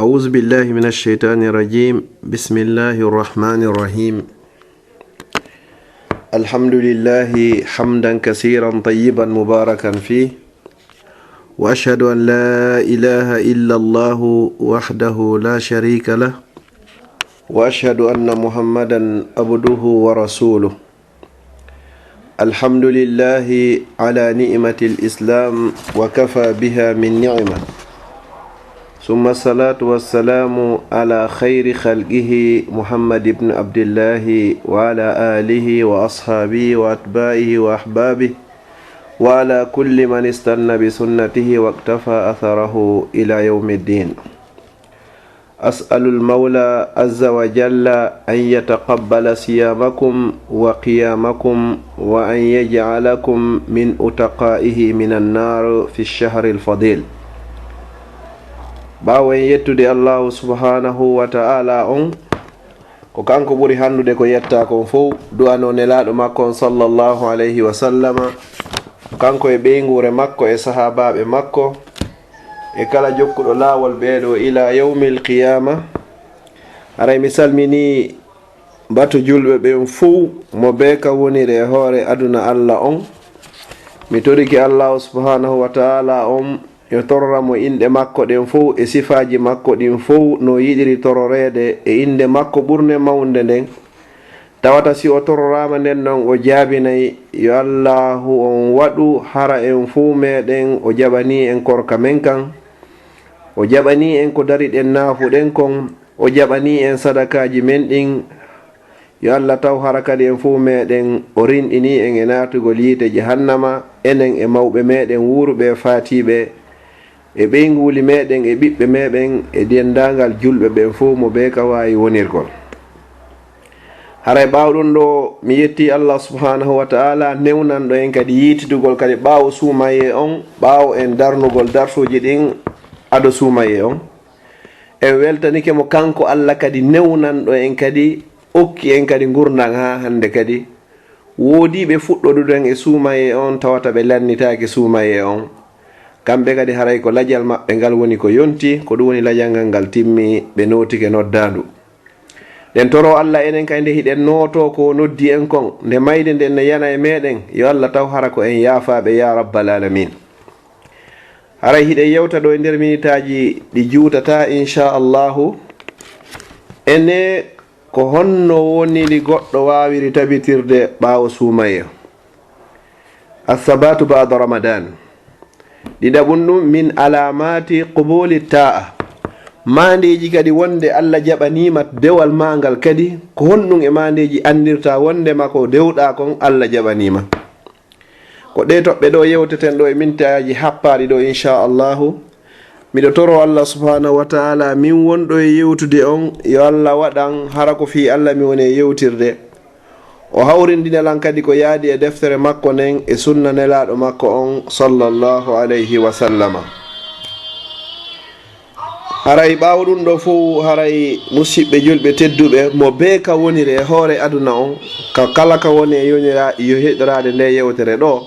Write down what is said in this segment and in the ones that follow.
أعوذ بالله من الشيطان الرجيم. بسم الله الرحمن الرحيم. الحمد لله حمدا كثيرا طيبا مباركا فيه، وأشهد أن لا إله إلا الله وحده لا شريك له، وأشهد أن محمدا عبده ورسوله. الحمد لله على نعمة الإسلام وكفى بها من نعمة، ثم الصلاة والسلام على خير خلقه محمد بن عبد الله وعلى آله وأصحابه وأتباعه وأحبابه وعلى كل من استنى بسنته واقتفى أثره إلى يوم الدين. أسأل المولى عز وجل أن يتقبل صيامكم وقيامكم، وأن يجعلكم من أتقائه من النار في الشهر الفضيل. Bawen yettude Allah subhanahu wa ta'ala on ko kanko buri handude ko yetta kon fo du'ano nelaɗo makko sallallahu alayhi wa sallama, kanko e ɓeygure makko e sahabaɓe makko e kala jokkuɗo lawol ɓeɗo ila yawmil qiyama. aray mi salmini batu julɓe ɓen fo mo be ka wonire e hoore aduna Allah on. mi toriki Allah subhanahu wa ta'ala on e torramo inde makko ɗen fof e sifaji makko ɗin fof no yiɗiri tororede e inde makko ɓurne mawde nden. tawata si o tororama nden noon o jaabinayi yo Allahu on waɗu hara en fuu meɗen o jaɓani en korka men kan, o jaɓani en ko dari ɗen naafuɗen kon, o jaɓani en sadakaji men ɗin. yo Allah taw hara kadi en fuu meɗen o rinɗini en e natugol yiite jahannama, enen e mawɓe meɗen wuruɓe fatiɓe e ɓeyguli meɗen e ɓiɓɓe meɗen e dendagal julɓe ɓen fo mo be ka wawi wonirgol. haray ɓawɗum ɗo mi yetti Allah subhanahu wa ta'ala newnanɗo en kadi yitidugol kadi ɓawo suumaye on, ɓawo en darnugol darsuji ɗin aɗo suumaye on. en weltanike mo kanko Allah kadi newnanɗo en kadi okki en kadi gurdan ha hande kadi woodiɓe fuɗɗoɗuden e suumaye on tawata ɓe lannitaki suumaye on. kamɓe kadi haray ko lajal maɓɓe ngal woni ko yonti, ko ɗum woni lajal ngal timmi ɓe notike noddandu. nden toro Allah enen kay nde hiɗen noto ko noddi en kon, nde mayde nden ne yana e meɗen, yo Allah taw hara ko en yaafaɓe ya rabbal alamin. haray hiɗen yewta ɗo e nder minitaji ɗi juutata inchallahu. ene ko honno woniri goɗɗo wawiri tabitirde ɓawo suumaye asabatu ba'da ramadan. ɗiɗaɓum ɗum min alamati qubuli ta'a, mandeji kadi wonde Allah jaɓanima dewal mangal kadi ko honɗum e mandeji andirta wondema ko dewɗa kon Allah jaɓanima. ko ɗe toɓɓe ɗo yewteten ɗo e mintaji happaɗi ɗo inchallahu. miɗo toro Allah subhanahu wa ta'ala min wonɗo e yewtude on yo Allah waɗan hara ko fi Allah mi woni e yewtirde, o hawrindinalan kadi ko yaadi e deftere makko nden e sunna nelaɗo makko on sallallahu alayhi wa sallama. haray ɓawɗum ɗo fof haray musidɓe julɓe tedduɓe mo be ka woniri e hoore aduna on, ka kala ka woni e yo heɗorade nde yewtere ɗo,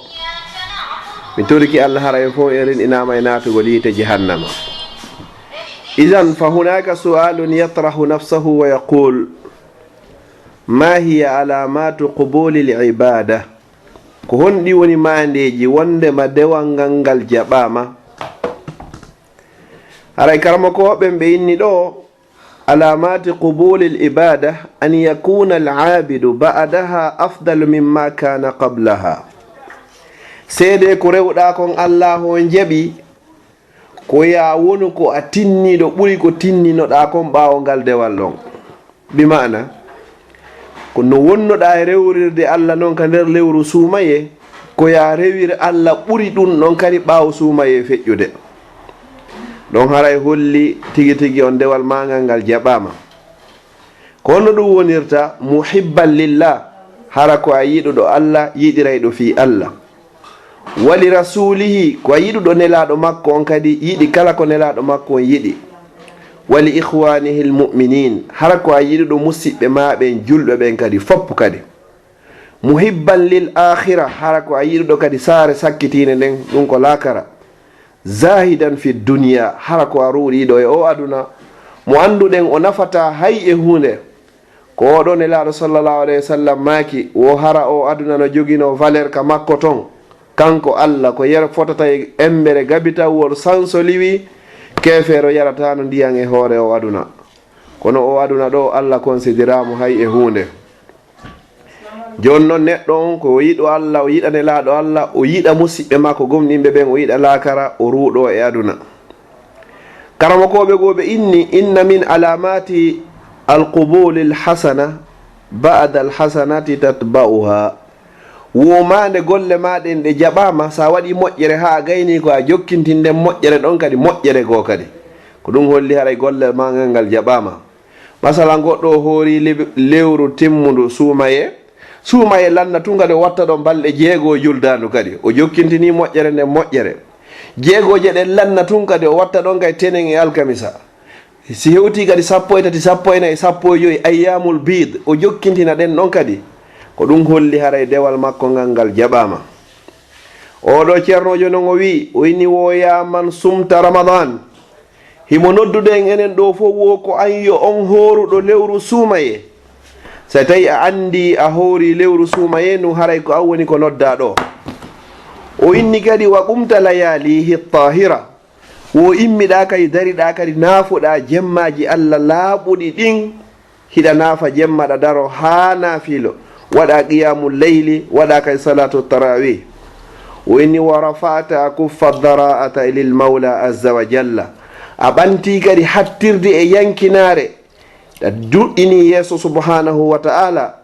mi toriki Allah haray fof e rinɗinama e natugol yiite jahannama. idan fa hunaka su'alun yatrahu nafsahu wa yaqul ma hiya alamatu qubuli l-ibada. ko honɗi woni mandeji wondema dewal ngal jaɓama. haray karama ko woɓɓen ɓe inni ɗo alamati qubuli l-ibada an yakuna al-abidu ba'daha afdalu mimma kana qablaha. seede ko rewɗa kon Allah on jaɓi ko ya wonu ko a tinniɗo ɓuri ko tinninoɗa kon ɓawo ngal dewal ɗon. bima'ana ko no wonnoɗa e rewrirde Allah noon ka nder lewru suumaye, ko ya rewir Allah ɓuri ɗum ɗon kadi ɓawo suumaye feƴƴude. ɗon haray holli tigi tigi on dewal mangal ngal jaɓama. ko honno ɗum wonirta muhibban lillah, hara ko a yiɗuɗo Allah yiɗirayɗo fi Allah, wali rasulihi ko a yiɗuɗo nelaɗo makko on kadi yiɗi kala ko nelaɗo makko on yiɗi, wali ikhwanihi lmuminin, hara ko a yiɗuɗo musidɓe maɓen julɓe ɓen kadi foppu kadi, muhibban lil akhira, hara ko a yiɗuɗo kadi saare sakkitine nden ɗum ko lakara, zahidan fi duniya, hara ko a ruuɗiɗo e o aduna mo anduɗen o nafata hay e hunde ko oɗon e laaɗo sallllahu alayhi wa sallam maaki wo hara o aduna no jogino valeur ka makko ton kanko Allah ko yer fotata e embere gabitawol sanso liwi kefeero yarata no ndiyan e hoore o aduna kono o aduna ɗo Allah considiramo hay e hunde joni noon neɗɗo on ko yiɗo Allah o yiɗane laaɗo Allah o yiɗa musidɓe makko gomɗinɓe ɓen o yiɗa laakara o ruuɗo e aduna karamakoɓe goɓe inni inna min alamati alqubuli lhasana ba'da alhasanati tatba'uha womande golle maɗen ɗe jaɓama sa waɗi moƴƴere ha a gayni ko a jokkintinden moƴƴere ɗon kadi moƴƴere goo kadi ko ɗum holli haray golle magal ngal jaɓama masala goɗɗo hoori lewru timmudu suumaye lanna tunga de watta ɗo balɗe 6 juldandu kadi o jokkintini moƴƴere nde moƴƴere 6 ɗen lanna tun kadi o watta ɗon kay tenen e alkamisa si hewti kadi 13 14 15 ayyamul bid o jokkintina ɗen ɗon kadi ko ɗum holli haray dewal makko ngal jaɓama oɗo ceernojo non o wi o inni woyaman sumta ramadan himo nodduɗen enen ɗo fof wo ko anyo on horuɗo lewru suumaye so tawi a andi a hoori lewru suumaye ɗum haray ko an woni ko nodda ɗo o inni kadi wa qumta layalihi tahira wo immiɗa kadi dariɗa kadi naafuɗa jemmaji Allah laaɓuɗi ɗin hiɗa naafa jemmaɗa daro ha naafilo waɗa qiyamul leyli waɗa kay salatu tarawih o inni wa rafa'ta kuffa dara'ata lil mawla azza wa jalla a ɓanti kadi hattirde e yankinare ɗa duɗɗini yeeso subhanahu wa ta'ala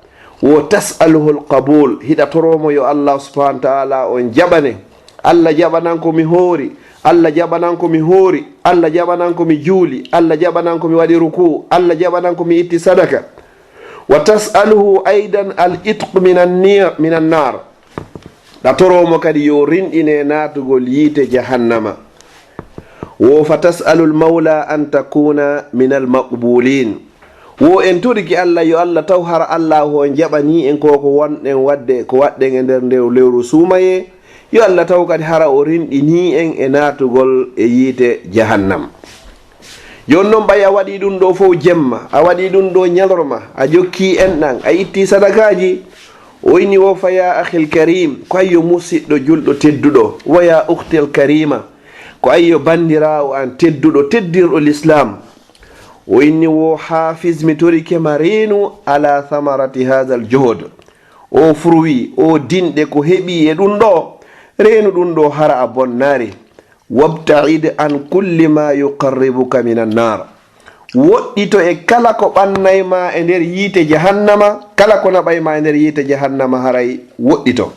wo tas'aluhu alqabul hiɗa toromo yo Allah subhanahu wa ta'ala on jaɓane Allah jaɓanan ko mi hoori Allah jaɓanan ko mi hoori Allah jaɓanan ko mi juuli Allah jaɓanan ko mi waɗi ruku Allah jaɓanan ko mi itti sadaka wa tas'aluhu aidan al itq minan nar ɗa toromo kadi yo rinɗine natugol yiite jahannama wo fa tas'alu al mawla an takuna min al maqbulin wo en toriki Allah yo Allah taw har Allah ho jaɓani en koko wonɗen wadde ko waɗɗen e nder lewru suumaye yo Allah taw kadi hara o rinɗini en e natugol e yiite jahannam joni noon ɓay a waɗi ɗum ɗo fof jemma a waɗi ɗum ɗo ñalorma a jokki enɗan a itti sadakaji o inni wo fa ya akhil karim ko ayyo musidɗo julɗo tedduɗo wa ya ukhtil karima ko ayyo bandirawo an tedduɗo teddirɗo l'islam o inni wo hafiz mi torikema reenu ala thamarati hadha al juhud o fruit o dinɗe ko heeɓi e ɗum ɗo reenu ɗum ɗo hara a bonnari wabtaid an kulli ma yuqarribuka min annar woɗɗito e kala ko ɓannayma e nder yiite jahannama kala ko naɓayma e nder yiite jahannama haray woɗɗito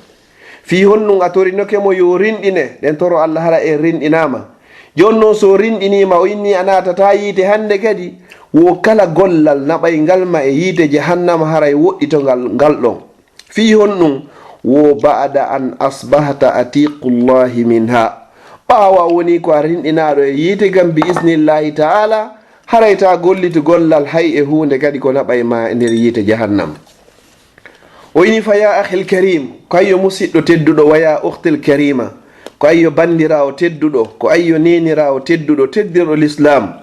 fi honnum a torinokemo yo rinɗine ɗen toro Allah hara en rinɗinama joni noon so rinɗinima o inni a natata yiite hande kadi wo kala gollal naɓay ngalma e yiite jahannama haray woɗɗito ngal ɗon fi honɗum wo ba'da an asbahta atiqullahi minha ɓawa woni ko a rinɗinaɗo e yiite gam bi isnillahi ta'ala harayta gollito gollal hay e hunde kadi ko naɓay ma e nder yiite jahannam o ini fa ya akhil karim ko ayyo musidɗo tedduɗo waya ukhtil karima ko ayyo bandirawo tedduɗo ko ayyo nenirawo tedduɗo teddirɗo l'islam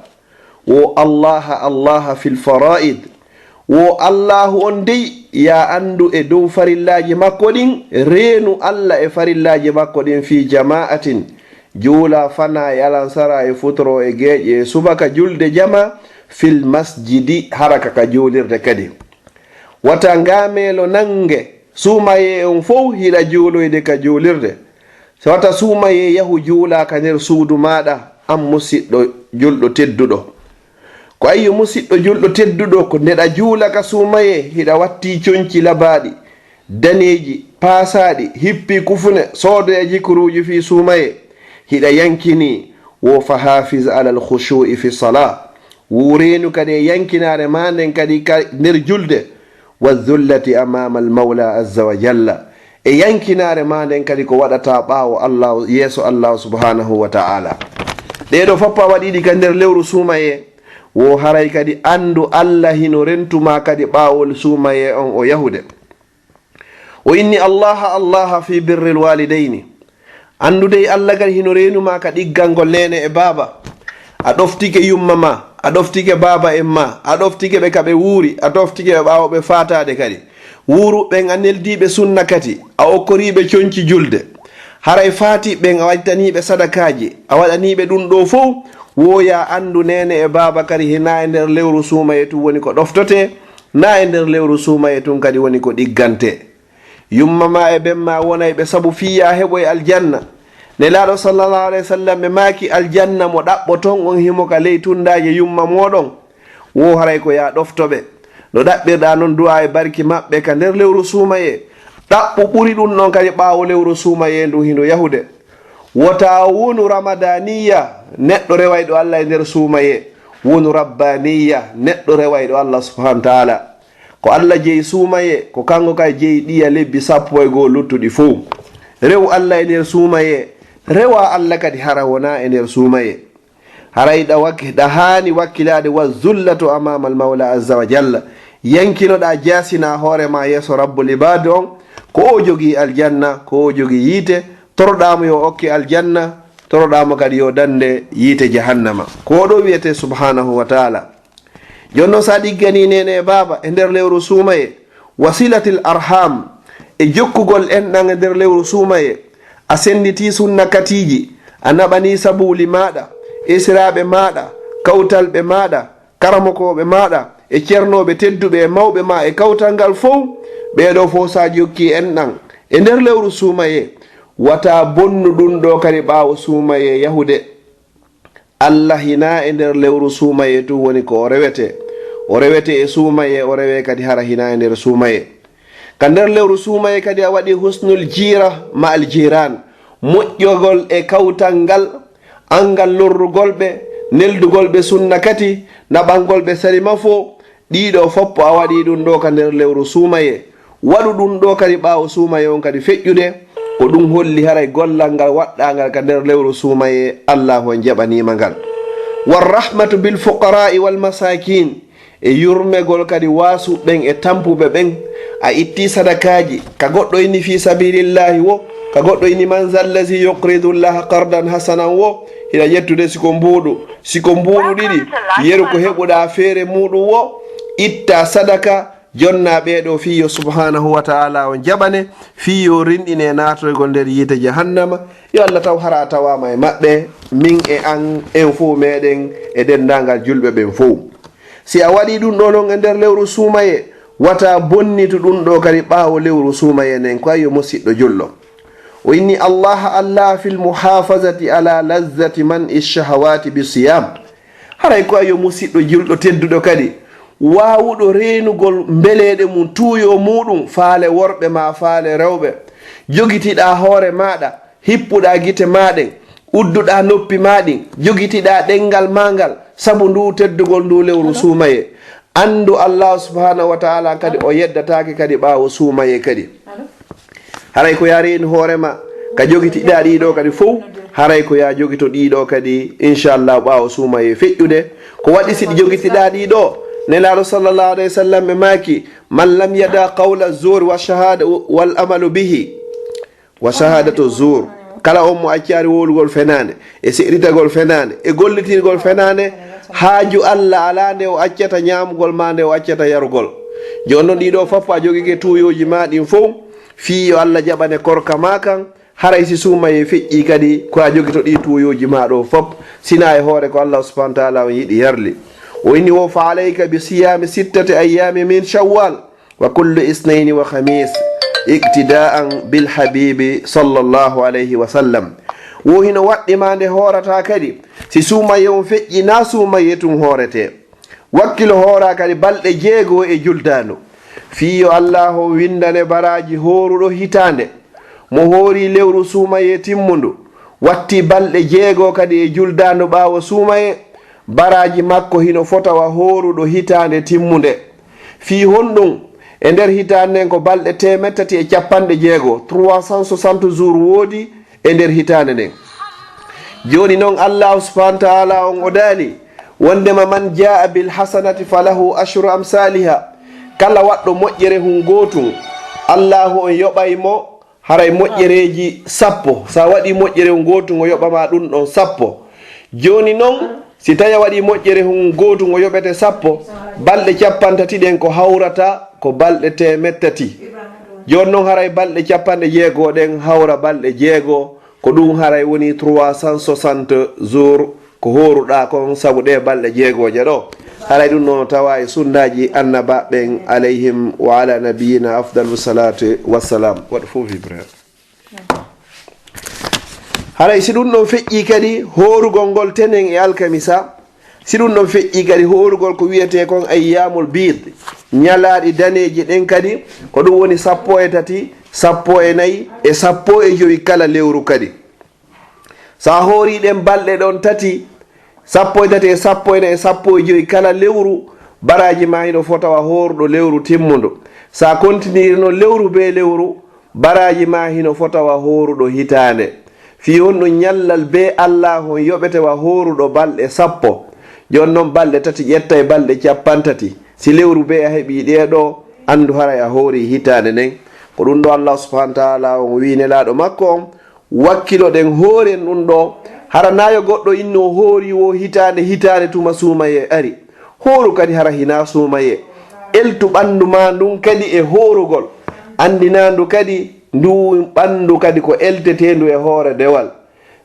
wo allaha fil fara'id wo allahu on dey ya andu e dow farillaji makko ɗin reenu Allah e farillaji makko ɗin fi jama'atin juula fana e alansara e futoro e geeƴe e subaka julde jama fil masjidi haraka ka juulirde kadi wata ngamelo nange suumaye on fof hiɗa juuloyde ka juulirde so wata suumaye yahu juula ka nder suudu maɗa an musidɗo julɗo tedduɗo ko ayyo musidɗo julɗo tedduɗo ko ndeɗa juula ka suumaye hiɗa watti coñci labaɗi daneji paasaɗi hippi kufune soodo e jikruji fi suumaye hiɗa yankini wo fa hafiz ala al khushu'i fi salah wurenu kadi e yankinare ma nden kadi nder julde wa dhullati amama al mawla azza wa jalla e yankinare ma nden kadi ko waɗata ɓaawo Allah yeeso Allah subhanahu wa ta'ala ɗeɗo foppa waɗiɗi ka nder lewru suumaye wo haray kadi andu Allah hino rentuma kadi ɓaawol suumaye on o yahude o inni allaha fi birril walidayni andude Allah kadi hino renuma ka ɗiggal ngol nene e baaba a ɗoftike yumma ma a ɗoftike baba en ma, a ɗoftike ɓe kaɓe wuuri, a ɗoftike ɓe ɓawo ɓe fatade kadi wuuruɓen a neldiɓe sunna kati, a okkoriɓe coñci julde, haray fatiɓen a waɗtaniɓe sadakaji, a waɗaniɓe ɗum ɗo fof. woya andu nene e baba kadi hina e nder lewru suumaye tun woni ko ɗoftote, na e nder lewru suumaye tun kadi woni ko ɗiggante. yumma ma e ɓenma wonay ɓe saabu fiya heɓoye aljanna. nelaɗo sallallahu alayhi wa sallam ɓe maki aljanna mo ɗaɓɓo ton on himo ka ley tundaji yumma moɗon. wo haray ko ya ɗoftoɓe no ɗaɓɓirɗa noon duwa e barki maɓɓe ka nder lewru suumaye. ɗaɓɓu ɓuri ɗum ɗon kadi ɓawo lewru suumaye ndu hino yahude. wota wonu ramadaniya neɗɗo rewayɗo allah e nder suumaye, wonu rabbaniya neɗɗo rewayɗo allah subhanahu wa taala. ko allah jeeyi suumaye ko kanko kay jeeyi ɗiya lebbi 11 luttuɗi fof. rew allah e nder suumaye, rewa allah kadi hara wona e nder suumaye. harayɗa hani wakkilade wa zullatu amama al mawla azza wa jalla. yankinoɗa jasina hoorema yeeso rabbul ibade on, ko o jogui aljanna, ko o jogui yiite. toroɗamo yo okke aljanna, toroɗamo kadi yo dande yiite jahannama. ko ɗo wiyete subhanahu wa taala. jonno sa ɗiggani nene e baba e nder lewru suumaye, wasilatil arham e jokkugol enɗan e nder lewru suumaye, a senditi sunna katiji, a naɓani sabuli maɗa, esiraɓe maɗa, kawtalɓe maɗa, karamokoɓe maɗa, e ceernoɓe tedduɓe e mawɓe ma e kawtal ngal fof. ɓeɗo fof sa jokki enɗan e nder lewru suumaye, wata bonnu ɗum ɗo kadi ɓawo suumaye yahude. allah hina e nder lewru suumaye tu woni ko o rewete e suumaye, o rewe kadi hara hina e nder suumaye. ka nder lewru suumaye kadi a waɗi husnul jira ma al jiran, moƴƴogol e kawtal ngal, angal lorrugol ɓe, neldugol ɓe sunna kati, naɓangol ɓe salima fo. ɗiɗo foppo a waɗi ɗum ɗo ka nder lewru suumaye. waɗu ɗum ɗo kadi ɓawo suumaye on kadi feƴƴude, ko ɗum holli haray gollal ngal waɗɗangal ka nder lewru suumaye allahu on jaɓanima ngal. warrahmatu bil fuqara'i wal masakin, e yurmegol kadi wasuɓen e tampuɓe ɓen. a itti sadakaji, ka goɗɗo inni fi sabilillahi wo, ka goɗɗo inni man zallazi yuqridu llaha qardan hasanan wo. hiɗa ƴettude siko mbuuɗu ɗiɗi yeru ko heɓuɗa feere muɗum wo. itta sadaka, jonna ɓeɗo fiyo subhanahu wa ta'ala on jaɓane, fiyo rinɗine natoygol nder yiite jahannama. yo allah taw hara tawama e maɓɓe, min e an en fo meɗen e dendagal julɓe ɓen fo. si a waɗi ɗum ɗo non e nder lewru suumaye, wata bonnitu ɗum ɗo kadi ɓawo lewru suumaye nden ko ayo musidɗo julɗo. o inni allah fil muhafazati ala lazzati man ishahawati bisiyam. haray ko ayo musidɗo julɗo tedduɗo kadi wawuɗo renugol mbeleɗe mum, tuuyo muɗum, faale worɓe ma, faale rewɓe. jogitiɗa hoore maɗa, hippuɗa gite maɗen, udduɗa noppi maɗin, jogitiɗa ɗengal magal, saabu ndu teddugol ndu lewru suumaye. andu allah subhanahu wa taala kadi o yeddatake kadi ɓawo suumaye kadi. haray ko ya reeni hoorema ka jogitiɗa ɗiɗo kadi fof, haray ko ya jogito ɗiɗo kadi inchallah ɓawo suumaye feƴƴude. ko waɗi siɗi jogitiɗa ɗiɗo, nelaɗo sallallahu alayhi wa sallam ɓe maki man lam yada qawla zur wa shahada wal amalu bihi wa shahadatu zur. kala on mo accari wolugol fenande e seɗitagol fenande e gollitirgol fenande, haaju allah ala nde o accata ñamugol ma, nde o accata yarugol. joni noon ɗiɗo fof a jogike tuyoji ma ɗin fof, fiyo allah jaɓane korka ma kan. haray si suumaye feƴƴi kadi ko a jogito ɗi tuyoji ma ɗo fof, sina e hoore ko allah subhanahu wa taala on yiɗi yarli. o inni wo fa alayka bi siyami 6 ayami min shawwal wa kullu isnaini wa khamis iqtida'an bil habibi sallallahu alayhi wa sallam. wo hino waɗɗima nde hoorata kadi si suumaye on feƴƴi, na suumaye tun hoorete. wakkilo hoora kadi balɗe 6 e juldano. fiyo allah o windane baraji horuɗo hitande, mo hoori lewru suumaye timmundu, watti balɗe 6 kadi e juldano ɓawo suumaye. baraji makko hino fotawa horuɗo hitande timmunde. fi honɗum e nder hitande nden ko balɗe 350 360 jours woodi e nder hitande nden. joni noon allahu subhanahu wa taala on o daali wondema man jaa bil hasanati falahu ashru amsaliha. kala waɗɗo moƴƴere hun gotum, allahu on yoɓaymo haray moƴƴereji 10. sa waɗi moƴƴere hun gotum o yoɓama ɗum ɗon 10. joni noon si tawi a waɗi moƴƴere hun gootu ngo yoɓete 10 balɗe 30 ɗen ko hawrata ko balɗe 300 joni noon haray balɗe 60 ɗen hawra balɗe 6 ko ɗum haray woni 360 jours ko horuɗa kon saabu ɗe balɗe 6 ɗo haray ɗum noon tawa e sunnaji annaba ɓen alayhim wa ala nabiyina afdalu salatu wassalam waɗa fof ibrahim haray si ɗum ɗon feƴƴi kadi horugol ngol tenen e alkamisa si ɗum ɗon feƴƴi kadi horugol ko wiyete kon ayyamul bid ñalaɗi daneji ɗen kadi ko ɗum woni 13 14 e 15 kala lewru kadi sa hoori ɗen balɗe ɗon tati 13 e 14 e 15 kala lewru baraji ma hino fotawa horuɗo lewru timmudo sa continue no lewru be lewru baraji ma hino fotawa horuɗo hitande fi on ɗum ñallal be Allah hon yoɓetewa horuɗo balɗe 10 joni noon balɗe tati ƴetta e balɗe 30 si lewru be a heeɓi ɗeɗo andu haray a hoori hitande nden ko ɗum ɗo Allah subhanahu wa ta'ala on winelaɗo makko on wakkilo ɗen hooren ɗum ɗo hara nayo goɗɗo inno hoori wo hitande tuma sumaye ari hooru kadi hara hina sumaye eltu ɓandu ma ndun kadi e horugol andinandu kadi ndu ɓandu kadi ko eltetendu e hoore dewal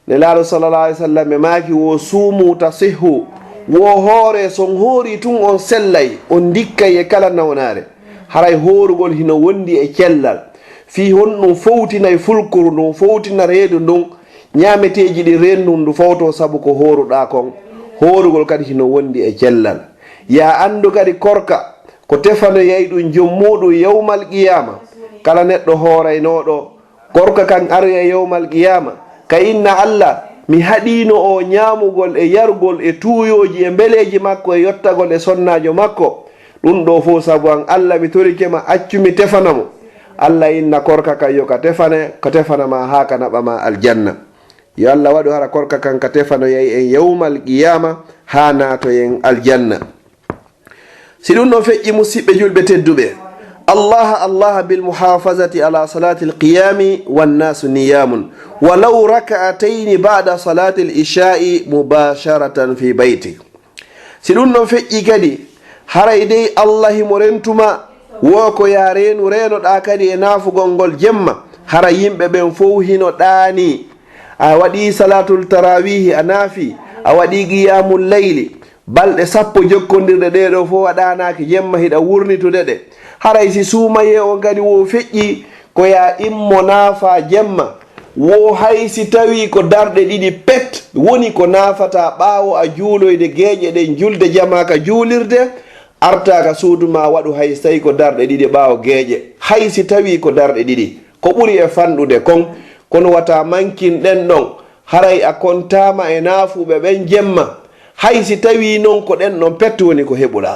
nelaɗo sallallah alih w sallam e maaki wo suumu tasihhu wo hoore son hoori tun on sellay on dikkay e kala nawnare haray horugol hino wondi e cellal fi honɗum fowtinay fulkuru ndun fowtina reedu ndun ñameteji ɗi rendu ndu fawto saabu ko horuɗa kon horugol kadi hino wondi e cellal ya andu kadi korka ko tefano yey ɗum jommuɗum yawmal qiyama kala neɗɗo hooraynoɗo korka kan ari e yawmal qiyama ka inna Allah mi haɗino o ñamugol e yargol e tuuyoji e beleji makko e yottagol e sonnajo makko ɗum ɗo fo saabu an Allah mi torikema accumi tefanamo Allah inna korka kan yo ka tefanama ha ka naɓama aljanna yo Allah waɗu hara korka kan ka tefano yey en yawmal qiyama ha nato en aljanna si ɗum ɗon feƴƴi musidɓe julɓe tedduɓe Allah bil muhafazati ala salati alqiyami wannasu niyamun walaw rak'atayn ba'da salati al-isha'i mubasharatan fi bayti si ɗum ɗon feƴƴi kadi haray dey Allah himo rentuma wo ko ya renoɗa kadi e nafugol ngol jemma hara yimɓe ɓen fof hino ɗaani a waɗi salatul tarawihi a naafi a waɗi qiyamul layli balɗe 10 jokkodirɗe ɗeɗo fof waɗanaki jemma hiɗa wurnitude ɗe haray si suumaye o kadi wo feƴƴi ko ya immo naafa jemma wo hay si tawi ko darɗe 2 pet woni ko naafata ɓaawo a juuloyde geeƴe ɗen julde jama ka juulirde arta ka suudu ma waɗu hay so tawi ko darɗe 2 ɓaawo geeƴe hay si tawi ko darɗe 2 ko ɓuri e fanɗude kon kono wata mankin ɗen ɗon haray a kontama e naafuɓe ɓen jemma hay si tawi noon ko ɗen ɗon pet woni ko heɓuɗa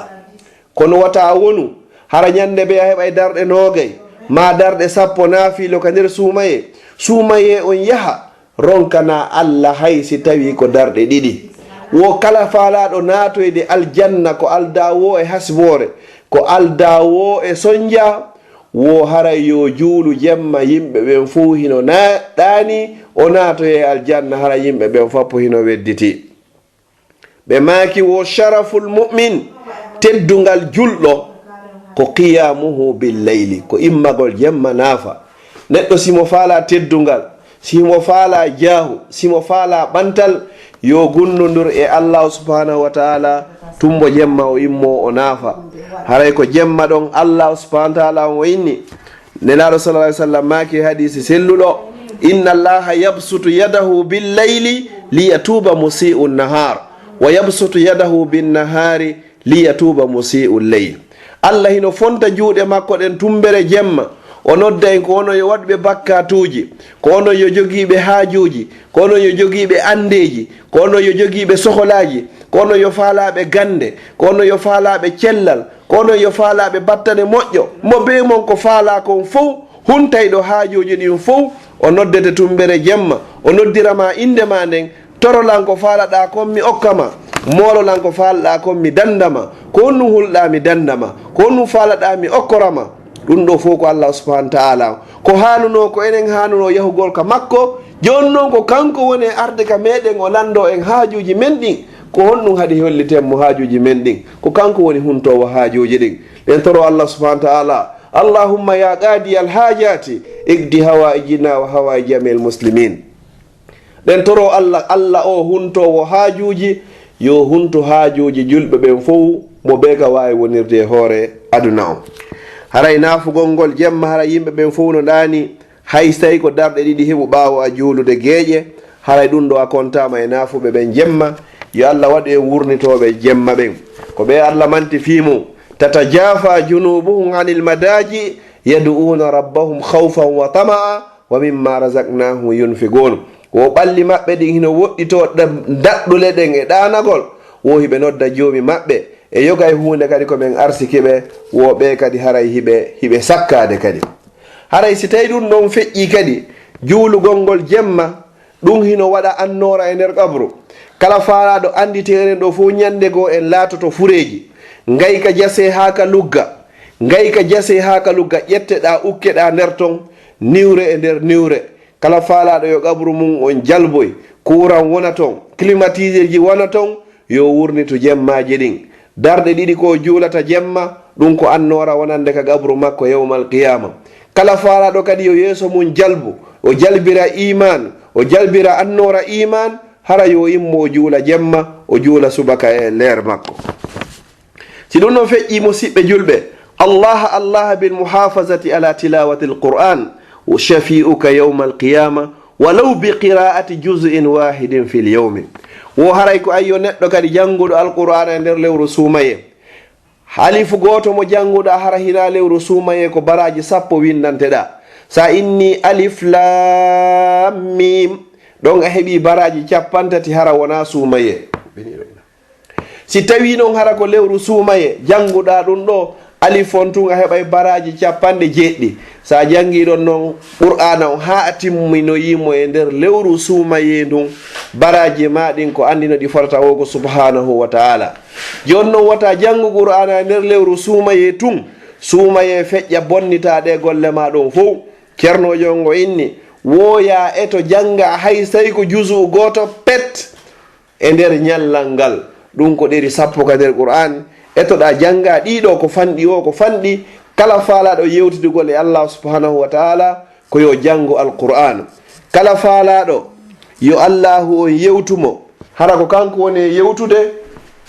kono wata wonu hara ñande ɓe a heɓa darɗe 20 ma darɗe 10 naafilo ka nder suumaye on yaha ronkana Allah hay si tawi ko darɗe 2 wo kala faalaɗo naatoyde aljanna ko aldawo e hasbore ko aldawo e sonja wo haray yo juulu jemma yimɓe ɓen fo hino ɗaani o naatoye aljanna hara yimɓe ɓen foppo hino wedditi ɓe maaki wo sharaful mu'min teddungal julɗo ko qiyamuhu bil layli ko immagol jemma naafa neɗɗo simo faala teddungal simo faala jaahu simo faala ɓantal yo gunnodir e Allah subhanahu wa ta'ala tumbo jemma o immo o naafa haray ko jemma ɗon Allah subhanahu wa ta'ala o inni nelaɗo sallallahu alaihi wasallam maaki hadisi selluɗo inna allaha yabsutu yadahu bil layli liyatuba musii'u nahar wa yabsutu yadahu bin nahari liyatuba musii'u layl Allah hino fonta juuɗe makko ɗen tumbere jemma o nodda en ko onon yo waɗɓe bakkatuji ko onon yo jogiiɓe haajuji ko onon yo jogiiɓe andeji ko onon yo jogiiɓe soholaji ko onon yo faalaɓe gande ko onon yo faalaɓe cellal ko onon yo faalaɓe battane moƴƴo mo be mon ko faala kon fof huntayɗo haajuji ɗin fof o noddete tumbere jemma o noddirama inde ma nden torolan ko faalaɗa kon mi okkama mololan ko faalaɗa kon mi dandama ko honnu hulɗa mi dandama ko honnu faalaɗa mi okkorama ɗum ɗo fof ko Allah subhanahu wa ta'ala ko hanuno ko enen hanuno yahugol ka makko joni noon ko kanko woni arde ka meɗen o lando en haajuji men ɗin ko honɗum haɗi hollitenmo haajuji men ɗin ko kanko woni huntowo haajuji ɗin ɗen toro Allah subhanahu wa ta'ala allahumma ya qadi alhajati igdi hawaijina wa hawaiji jamil muslimin. ɗen toro Allah o huntowo haajuji yo hunto haajuji julɓe ɓen fof mo ɓe ka wawi wonirde e hoore aduna o. haray nafugol ngol jemma hara yimɓe ɓen fof no ɗani hay so tawi ko darɗe ɗiɗi heɓu ɓaawo a juulude geeƴe haray ɗum ɗo a kontama e nafuɓe ɓen jemma. yo Allah waɗu en wurnitoɓe jemma ɓen ko ɓe Allah manti fimo tatajafa junubuhum anil madaji yadu'una rabbahum khawfan wa tama'a wa mimma razaqnahum yunfiqun. wo ɓalli maɓɓe ɗin hino woɗɗito daɗɗule ɗen e ɗanagol wo hiɓe nodda joomi maɓɓe e yoga e hunde kadi komin arsikiɓe wo ɓe kadi haray hiɓe sakkade kadi. haray si tawi ɗum ɗon feƴƴi kadi juulugol ngol jemma ɗum hino waɗa annora e nder qabru. kala faalaɗo andi teren ɗo fof ñande goo en laatoto fureji ngay ka jase ha ka lugga ƴetteɗa ukkeɗa nder ton niwre e nder niwre. kala faalaɗo yo qabru mum on jalboy courant wona ton climatiseur ji wona ton yo wurnito jemmaji ɗin darɗe ɗiɗi ko juulata jemma ɗum ko annora wonande ka qabru makko yawmal qiyama. kala faalaɗo kadi yo yeeso mum jalbu o jalbira iman o jalbira annora iman hara yo immo o juula jemma o juula subaka e leer makko. si ɗum noon feƴƴi musidɓe julɓe allah bil muhafazati ala tilawati alquran shafi'uka yawma alqiyama walaw bi qira'ati juz'in wahidin fil yawmi. wo haray ko ayyo neɗɗo kadi jannguɗo alqur'ana e nder lewru suumaye halifu goto mo jannguɗa hara hina lewru suumaye ko baraji 10 windanteɗa. sa inni alif lam mim ɗon a heɓi baraji 50 hara wona suumaye. si tawi noon hara ko lewru suumaye jannguɗa ɗum ɗo alif on tun a heɓay baraji 90. sa janngiɗon noon qur'ana o ha a timminoyimo e nder lewru suumaye ndun baraji maɗin ko andino ɗi forta o ko subhanahu wa ta'ala. joni noon wata janngu qur'ana e nder lewru suumaye tun suumaye feƴƴa bonnitaɗe golle ma ɗon fof. ceernojo ngo inni woya e to janga hay tawi ko juzu goto pet e nder ñallal ngal ɗum ko ɗeri 10 ka nder qur'an etoɗa janga ɗiɗo ko fanɗi o ko fanɗi. kala faalaɗo yewtidugol e Allah subhanahu wa ta'ala ko yo jango alqur'an. kala faalaɗo yo allahu on yewtumo hara ko kanko woni yewtude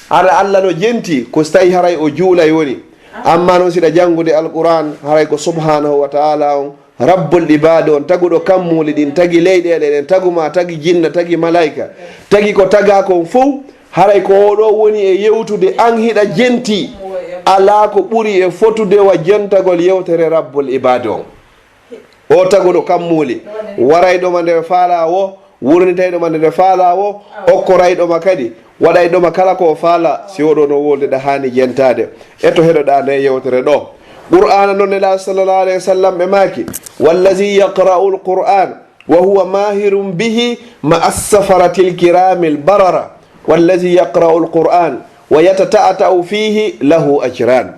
hara Allah no jenti ko so tawi haray o juulay woni. amma noon siɗa jangude alqur'an haray ko subhanahu wa ta'ala on rabbul ibade on taguɗo kammuli ɗin tagi leyɗele ɗen taguma tagi jinna tagi malaika tagi ko taga kon fof haray ko oɗo woni e yewtude an hiɗa jenti ala ko ɓuri e fotude wa jentagol yewtere rabbul ibade on. o taguɗo kammuli warayɗoma nder faala o wurnitayɗoma nder faala o okkorayɗoma kadi waɗayɗoma kala ko faala si oɗo no woldeɗa hani jentade eto heɗoɗa nde yewtere ɗo. qur'ana noon nela sallallahu alayhi wa sallam ɓe maki wallazi yaqra'u alquran wa huwa mahirun bihi ma assafarati lkirami lbarara wallazi yaqra'u alquran wa yatata'ata'u fihi lahu ajran.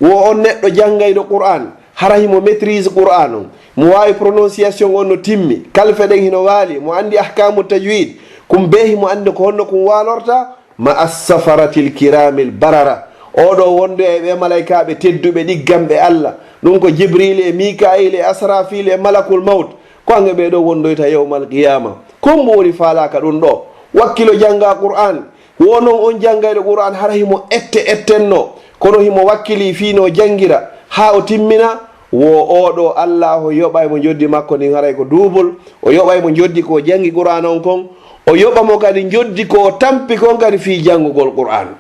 wo on neɗɗo janngayɗo qur'an hara himo maîtrise qur'an on mo wawi prononciation on no timmi kalfe ɗen hino waali mo andi ahkamu tajwid kum be himo andi ko honno kum walorta ma assafarati lkirami lbarara. oɗo wonde e ɓe malaikaɓe tedduɓe ɗiggamɓe Allah ɗum ko jibril e mikail e asrafil e malakul maut ko ange ɓeɗo wondoyta yawmal qiyama. kombo woni falaka ɗum ɗo wakkilo janga qur'an wonon on janngayɗo qur'an hara himo ettenno kono himo wakkili fino jangira ha o timmina. wo oɗo Allah o yoɓay mo joddi makko ndin haray ko duubol o yoɓay mo joddi ko jangi qur'an on kon o yoɓa mo kadi joddi ko tampi kon kadi fi janngugol qur'an.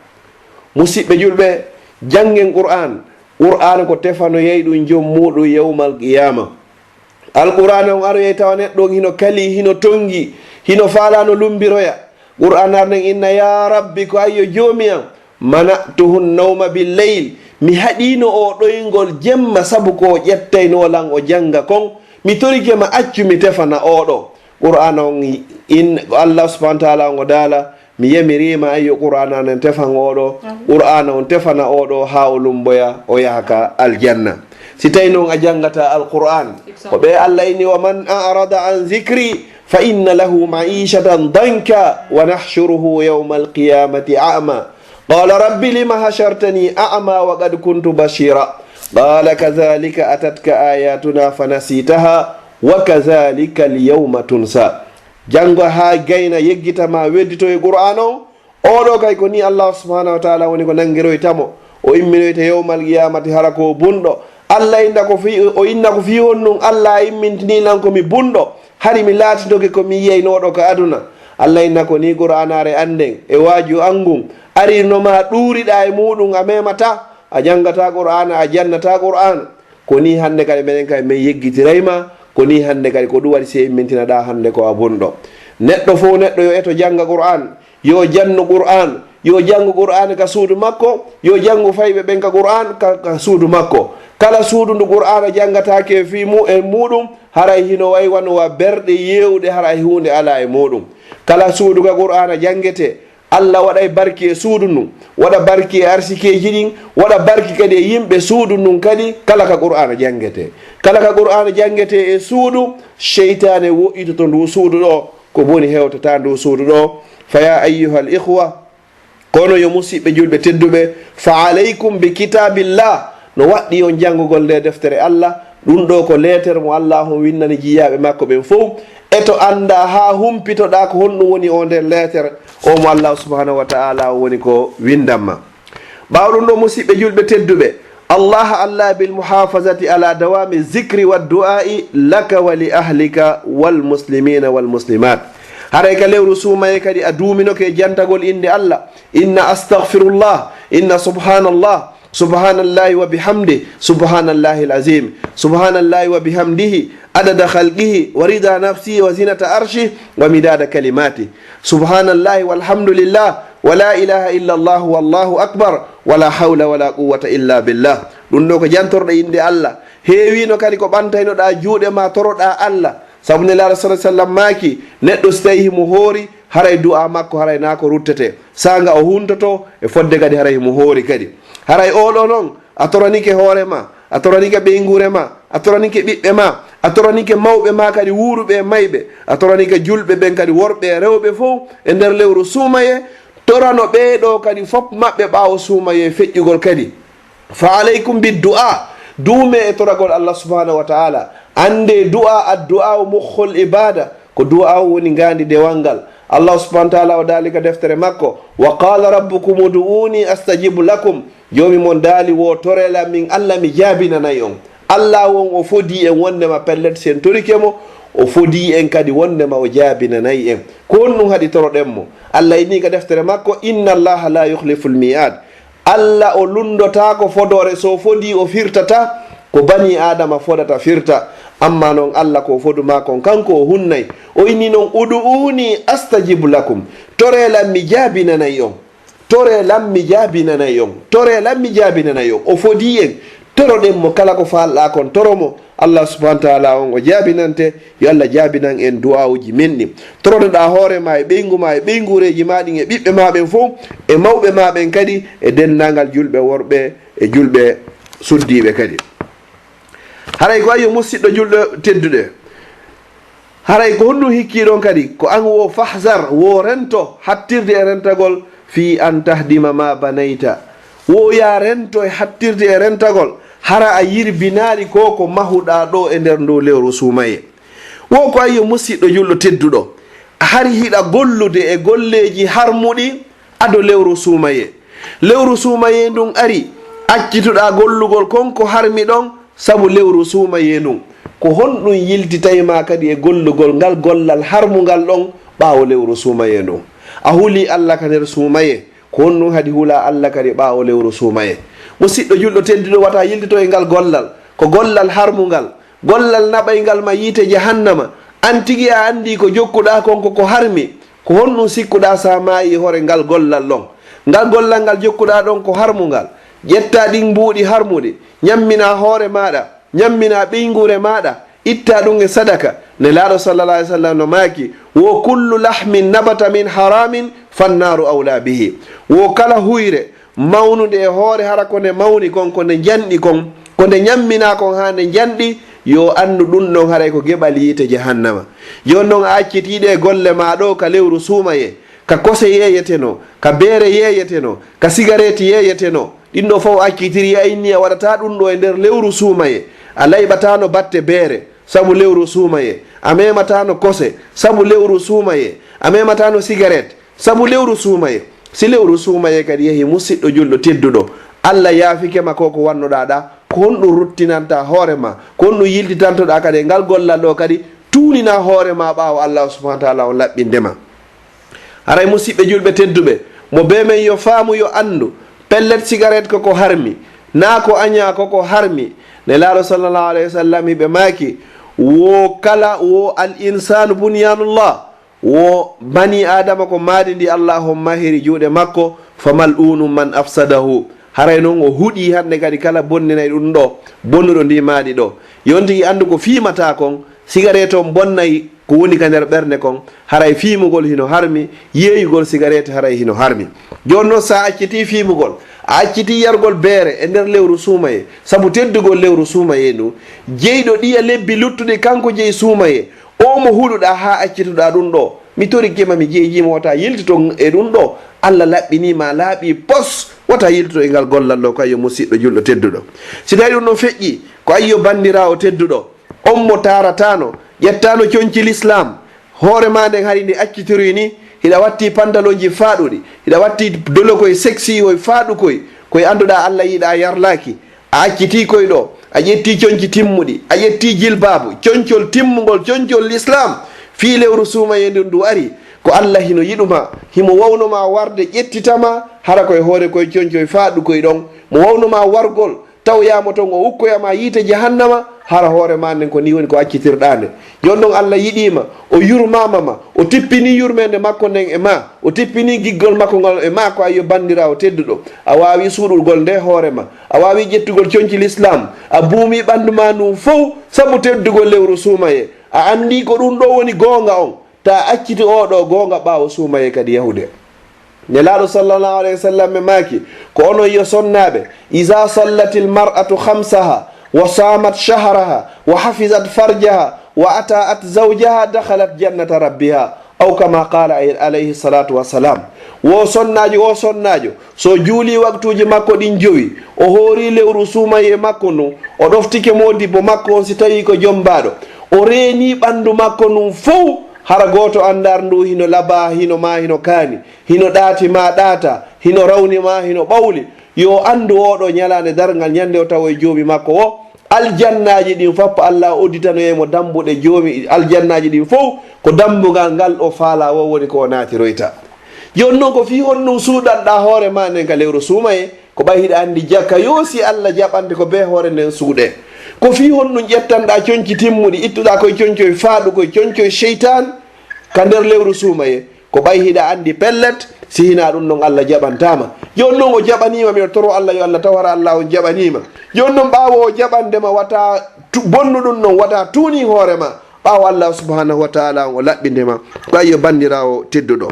musidɓe julɓe janggen qur'an ko tefano yeyɗum joom muɗum yawmal qiyama. alqur'an on aroyey tawa neɗɗo hino kali hino tongi hino falano lumbiroya. qur'an arnen inna ya rabbi ko ayyo joomi am mana'tuhu nawma bil leyl mi haɗino o ɗoyngol jemma sabu ko ƴettaynolan o janga kon mi torikema accu mi tefana oɗo. qur'an on Allah subhanahu wa ta'ala ngo dala mi yamirima ayyo qur'ana nen tefan oɗo qur'ana on tefana oɗo ha o lumboya o yahaka aljanna. si tawi noon a jangata alqur'an ko ɓe Allah inni wa man arada an zicri fa inna lahu maishatan danka wa nahshuruhu yawma alqiyamati a'ma qala rabbi lima hashartani a'ma wa qad kuntu bashira qala kadhalika atatka ayatuna fanasitaha wa kadhalika alyawma tunsa. Jango ha gayna yeggitama weddito e qur'an o oɗo kay ko ni Allah subhanahu wa ta'ala woni ko nangiroytamo o imminoyta yawmal qiyamati hara ko bunɗo. Allah inna ko fi honnum Allah immintinilan komi bunɗo hari mi laatitoke komi yiyaynoɗo ko aduna. Allah inna ko ni qur'anare anden e waaju angun arinoma ɗuriɗa e muɗum a memata a jangata qur'ana a jannata qur'ana. ko ni hande kadi minen kadi min yeggitirayma ko ni hande kadi ko ɗum waɗi se immintinaɗa hande ko a bunɗo. Neɗɗo fof neɗɗo yo eto janga qur'an, yo jannu qur'an, yo jangu qur'an ka suudu makko, yo jangu fayɓe ɓen ka qur'an ka suudu makko. Kala suudu ndu qur'ana jangatake fi muɗum haray hino way wanowa berɗe yewɗe haray hunde ala e muɗum. Kala suudu ka qur'ana jangete Allah waɗay barki e suudu ndun, waɗa barki e arsikeji ɗin, waɗa barki kadi e yimɓe suudu ndun kadi kala ka qur'ana jangete. Kala ka qur'ana jangete e suudu cheytane wo'itoto ndu suudu ɗo ko boni hewtata ndu suudu ɗo. Fa ya ayyuha al ihwa, kono yo musidɓe julɓe tedduɓe, fa alaykum bi kitabillah, no waɗɗi on janngugol nde deftere Allah. ɗum ɗo ko letere mo Allah on winnani jiyaɓe makko ɓen fof eto anda ha humpitoɗa ko honɗum woni o nder letere o mo Allah subhanahu wa ta'ala woni ko windanma. ɓawɗum ɗo musidɓe julɓe tedduɓe, Allah bil muhafazati ala dawami zicri wa du'ai laka wa li ahlika wal muslimina wal muslimat. haray ka lewru sumaye kadi a duuminoke jantagol inde Allah, inna astaghfirullah, inna subhanallah, subhanallahi wa bihamdi, subhanallahi alazim, subhanallahi wa bihamdihi adada khalqihi wa rida nafsihi wa zinata arshi wa midada kalimati, subhanallahi walhamdulillah wa la ilaha illa Allah wallahu akbar wa la hawla wa la quwwata illa billah. ɗum ɗo ko jantorɗo inde Allah. heewino kadi ko ɓantaynoɗa juuɗe ma toroɗa Allah, sabu nelaɗo sa sallam maaki neɗɗo so tawi himo hoori haray du'a makko haray na ko ruttete, sanga o huntoto e fodde kadi haray himo hoori kadi. haray oɗo noon a toranike hoorema, a toranike ɓeygure ma, a toranike ɓiɓɓe ma, a toranike mawɓe ma kadi wuuruɓe e mayɓe, a toranike julɓe ɓen kadi worɓe e rewɓe fof e nder lewru suumaye. torano ɓeɗo kadi fof maɓɓe ɓawo suumaye feƴƴugol kadi. fa aleykum bi du'a, duume e toragol Allah subhanahu wa ta'ala. ande du'a addu'a mukhul ibada, ko du'a woni ngandi dewal ngal. Allah subhanahu wa ta'ala o dalika deftere makko, wa qala rabbukum ud'uni astajibu lakum, jomi mon daali wo torela min Allah mi jaabinanayi on. Allah won o fodi en wondema pellet sen torikemo, o fodi en kadi wondema o jaabinanayi en. ko honɗum haɗi toroɗenmo. Allah inni ka deftere makko, inna allaha la yukhlifu lmi'ad, Allah o lundotako fodore, so fodi o firtata ko bani adama fodata firta. amma noon Allah ko fodu makon kanko o hunnay. o inni noon udu'uni astajibu lakum, torelam mi jaabinanayi on, torelam mi jaabinanayi on, torelam mi jaabinanayi on. o fodi en toroɗen mo kala ko falɗa kon toromo. Allah subhanahu wa ta'ala on o jaabinante. yo Allah jaabinan en du'awuji men ɗi. toroɗoɗa hoorema e ɓeygu ma e ɓeygureji maɗin e ɓiɓɓe maɓen fof e mawɓe maɓen kadi e dendagal julɓe worɓe e julɓe suddiɓe kadi. haray ko ayi musidɗo julɗo tedduɗe, haray ko honɗum hikkiɗon kadi ko an wo fahzar, wo rento hattirde e rentagol fi an tahdima ma banayta, wo ya rento e hattirde e rentagol hara a yirbinaɗi ko ko mahuɗa ɗo e nder ndow lewru sumaye. wo ko ayi musidɗo julɗo tedduɗo, hari hiɗa gollude e golleji harmuɗi ado lewru sumaye. lewru sumaye ndun ari accituɗa gollugol konko harmi ɗon sabu lewru sumaye ndun. ko honɗum yiltitayma kadi e gollugol ngal gollal harmugal ɗon ɓawo lewru sumaye ndun. a huuli Allah ka nder sumaye, ko honɗum haadi huula Allah kadi ɓawo lewru sumaye. musidɗo julɗo tedduɗo wata yiltito e ngal gollal, ko gollal harmugal, gollal naɓaygal ma yiite jahannama. an tigi a andi ko jokkuɗa konko ko harmi, ko honɗum sikkuɗa sa maayi hore ngal gollal ɗon. ngal gollal ngal jokkuɗa ɗon ko harmugal. ƴetta ɗin mbuuɗi harmuɗi, ñammina hoore maɗa, ñammina ɓeygure maɗa, itta ɗum e sadaka. nelaɗo sallallah alih w sallam no maaki, wo kullu lahmin nabata min haramin fannaru awla bihi. wo kala huyre mawnude e hoore hara ko nde mawni kon, ko nde janɗi kon, ko nde ñammina kon ha nde janɗi, yo andu ɗum ɗon haray ko geɓal yiite jahannama. joni noon a accitiɗe golle ma ɗo ka lewru suumaye, ka kose yeyeteno, ka beere yeyeteno, ka cigarette yeyeteno, ɗin ɗo fof accitiri a inni a waɗata ɗum ɗo e nder lewru suumaye. a layɓatano batte beere sabu lewru suumaye, a mematano kose sabu lewru suumaye, a mematano cigarette sabu lewru suumaye. si lewru suumaye kadi yeehi musidɗo julɗo tedduɗo, allah yaafikema ko ko wannoɗa ɗa, ko honɗum ruttinanta hoorema, ko honɗum yiltitantoɗa kadi e ngal gollal ɗo kadi tuunina hoorema ɓaawo allah subahana taala on laɓɓindema. haray musidɓe julɓe tedduɓe, mo be men yo faamu yo andu pellet cigarette koko harmi, na ko aña koko harmi. nelaɗo sallllahu alayhi wa sallam hiɓe maaki wo kala wo al insanu bunyanullah, wo bani adama ko maadi ndi allahum mahiri juuɗe makko, famal unum man afsadahu. haray noon o huuɗi hande kadi kala bonninayi ɗum ɗo bonnuɗo ndi maadi ɗo. yontigi andu ko fiimata kon cigarette on bonnayi ko woni ka nder ɓernde kon, haray fiimugol hino harmi, yeeyugol cigarette haray hino harmi. joni noon sa acciti fiimugol, a acciti yargol beere e nder lewru suumaye, sabu teddugol lewru suumaye ndu, jeyɗo ɗiya lebbi luttuɗi kanko jeyi suumaye, o mo huɗuɗa ha accituɗa ɗum ɗo, mi torikima mi jeeyima wata yiltito e ɗum ɗo, allah laɓɓinima laaɓi pos, wata yiltito e ngal gollal ɗo ko ayyo musidɗo julɗo tedduɗo. si tawi ɗum ɗon feƴƴi ko ayyo bandirawo tedduɗo, on mo taratano ƴettano coñci l'islam, hoore ma nden hari ndi accitiri ni, hiɗa watti pantalon ji faaɗuɗi, hiɗa watti dolo koye sexy oye faaɗu koye anduɗa allah yiɗa yarlaki, a acciti koye ɗo, a ƴetti coñci timmuɗi, a ƴetti jilbabu, coñcol timmugol, coñcol l'islam, fi lewru suumaye ndun ndu ari, ko allah hino yiɗuma, himo wawnoma warde ƴettitama hara koye hoore koye coñcoye faaɗu koye ɗon, mo wawnoma wargol tawyama toon o ukkoyama yiite jahannama, hara hoore ma nden ko ni woni ko accitirɗande. joni noon allah yiɗima, o yurmamama, o tippini yurmede makko nden e ma, o tippini giggol makko ngol e ma, ko ayyo bandirawo tedduɗo, a wawi suuɗulgol nde hoorema, a wawi ƴettugol coñci l'islam, a buumi ɓandu ma ndum fof saabu teddugol lewru suumaye, a andi ko ɗum ɗo woni gonga on, ta acciti oɗo gonga ɓaawo suumaye kadi yahude. nelaɗo sallllahu alayhi wa sallam e maaki ko onon yo sonnaɓe, iza sallati l mar'atu hamsaha wa samat shahraha wa hafizat farjaha wa ata'at zawjaha dakhalat jannata rabbiha, aw kama qala alayhi salatu wassalam. wo sonnajo so juuli waktuji makko ɗin jowi, o hoori lewru suumaye makko ndun, o ɗoftike modibbo makko on si tawi ko jombaɗo, o reeni ɓandu makko ndun fof, hara goto andar ndu hino laba, hino ma hino kaani, hino ɗaati ma ɗaata, hino rawni ma hino ɓawli, yo andu oɗo ñalande dargal ñande o tawa e joomi makko o, aljannaji ɗin fappo allah odditanoyemo dambuɗe joomi aljannaji ɗin fof ko dambugal ngal ɗo faala o woni ko naatiroyta. joni noon ko fi honɗum suuɗanɗa hoore ma nden ka lewru suumaye, ko ɓay hiɗa andi jakka yoosi allah jaɓante ko be hoore nden suuɗe, ko fi honɗum ƴettanɗa coñci timmuɗi, ittuɗa koye coñcoye faaɗu koye coñcoye cheytan ka nder lewru suumaye, ko ɓay hiɗa andi pellet, si hina ɗum noon allah jaɓantama. joni noon o jaɓanima, miɗo toro allah yo allah tawara allah on jaɓanima. joni noon ɓaawo o jaɓandema wata bonnu ɗum noon, wata tuuni hoorema, ɓaawo allah subhanahu wa taala o laɓɓindema, ko ayyo bandirawo tedduɗo.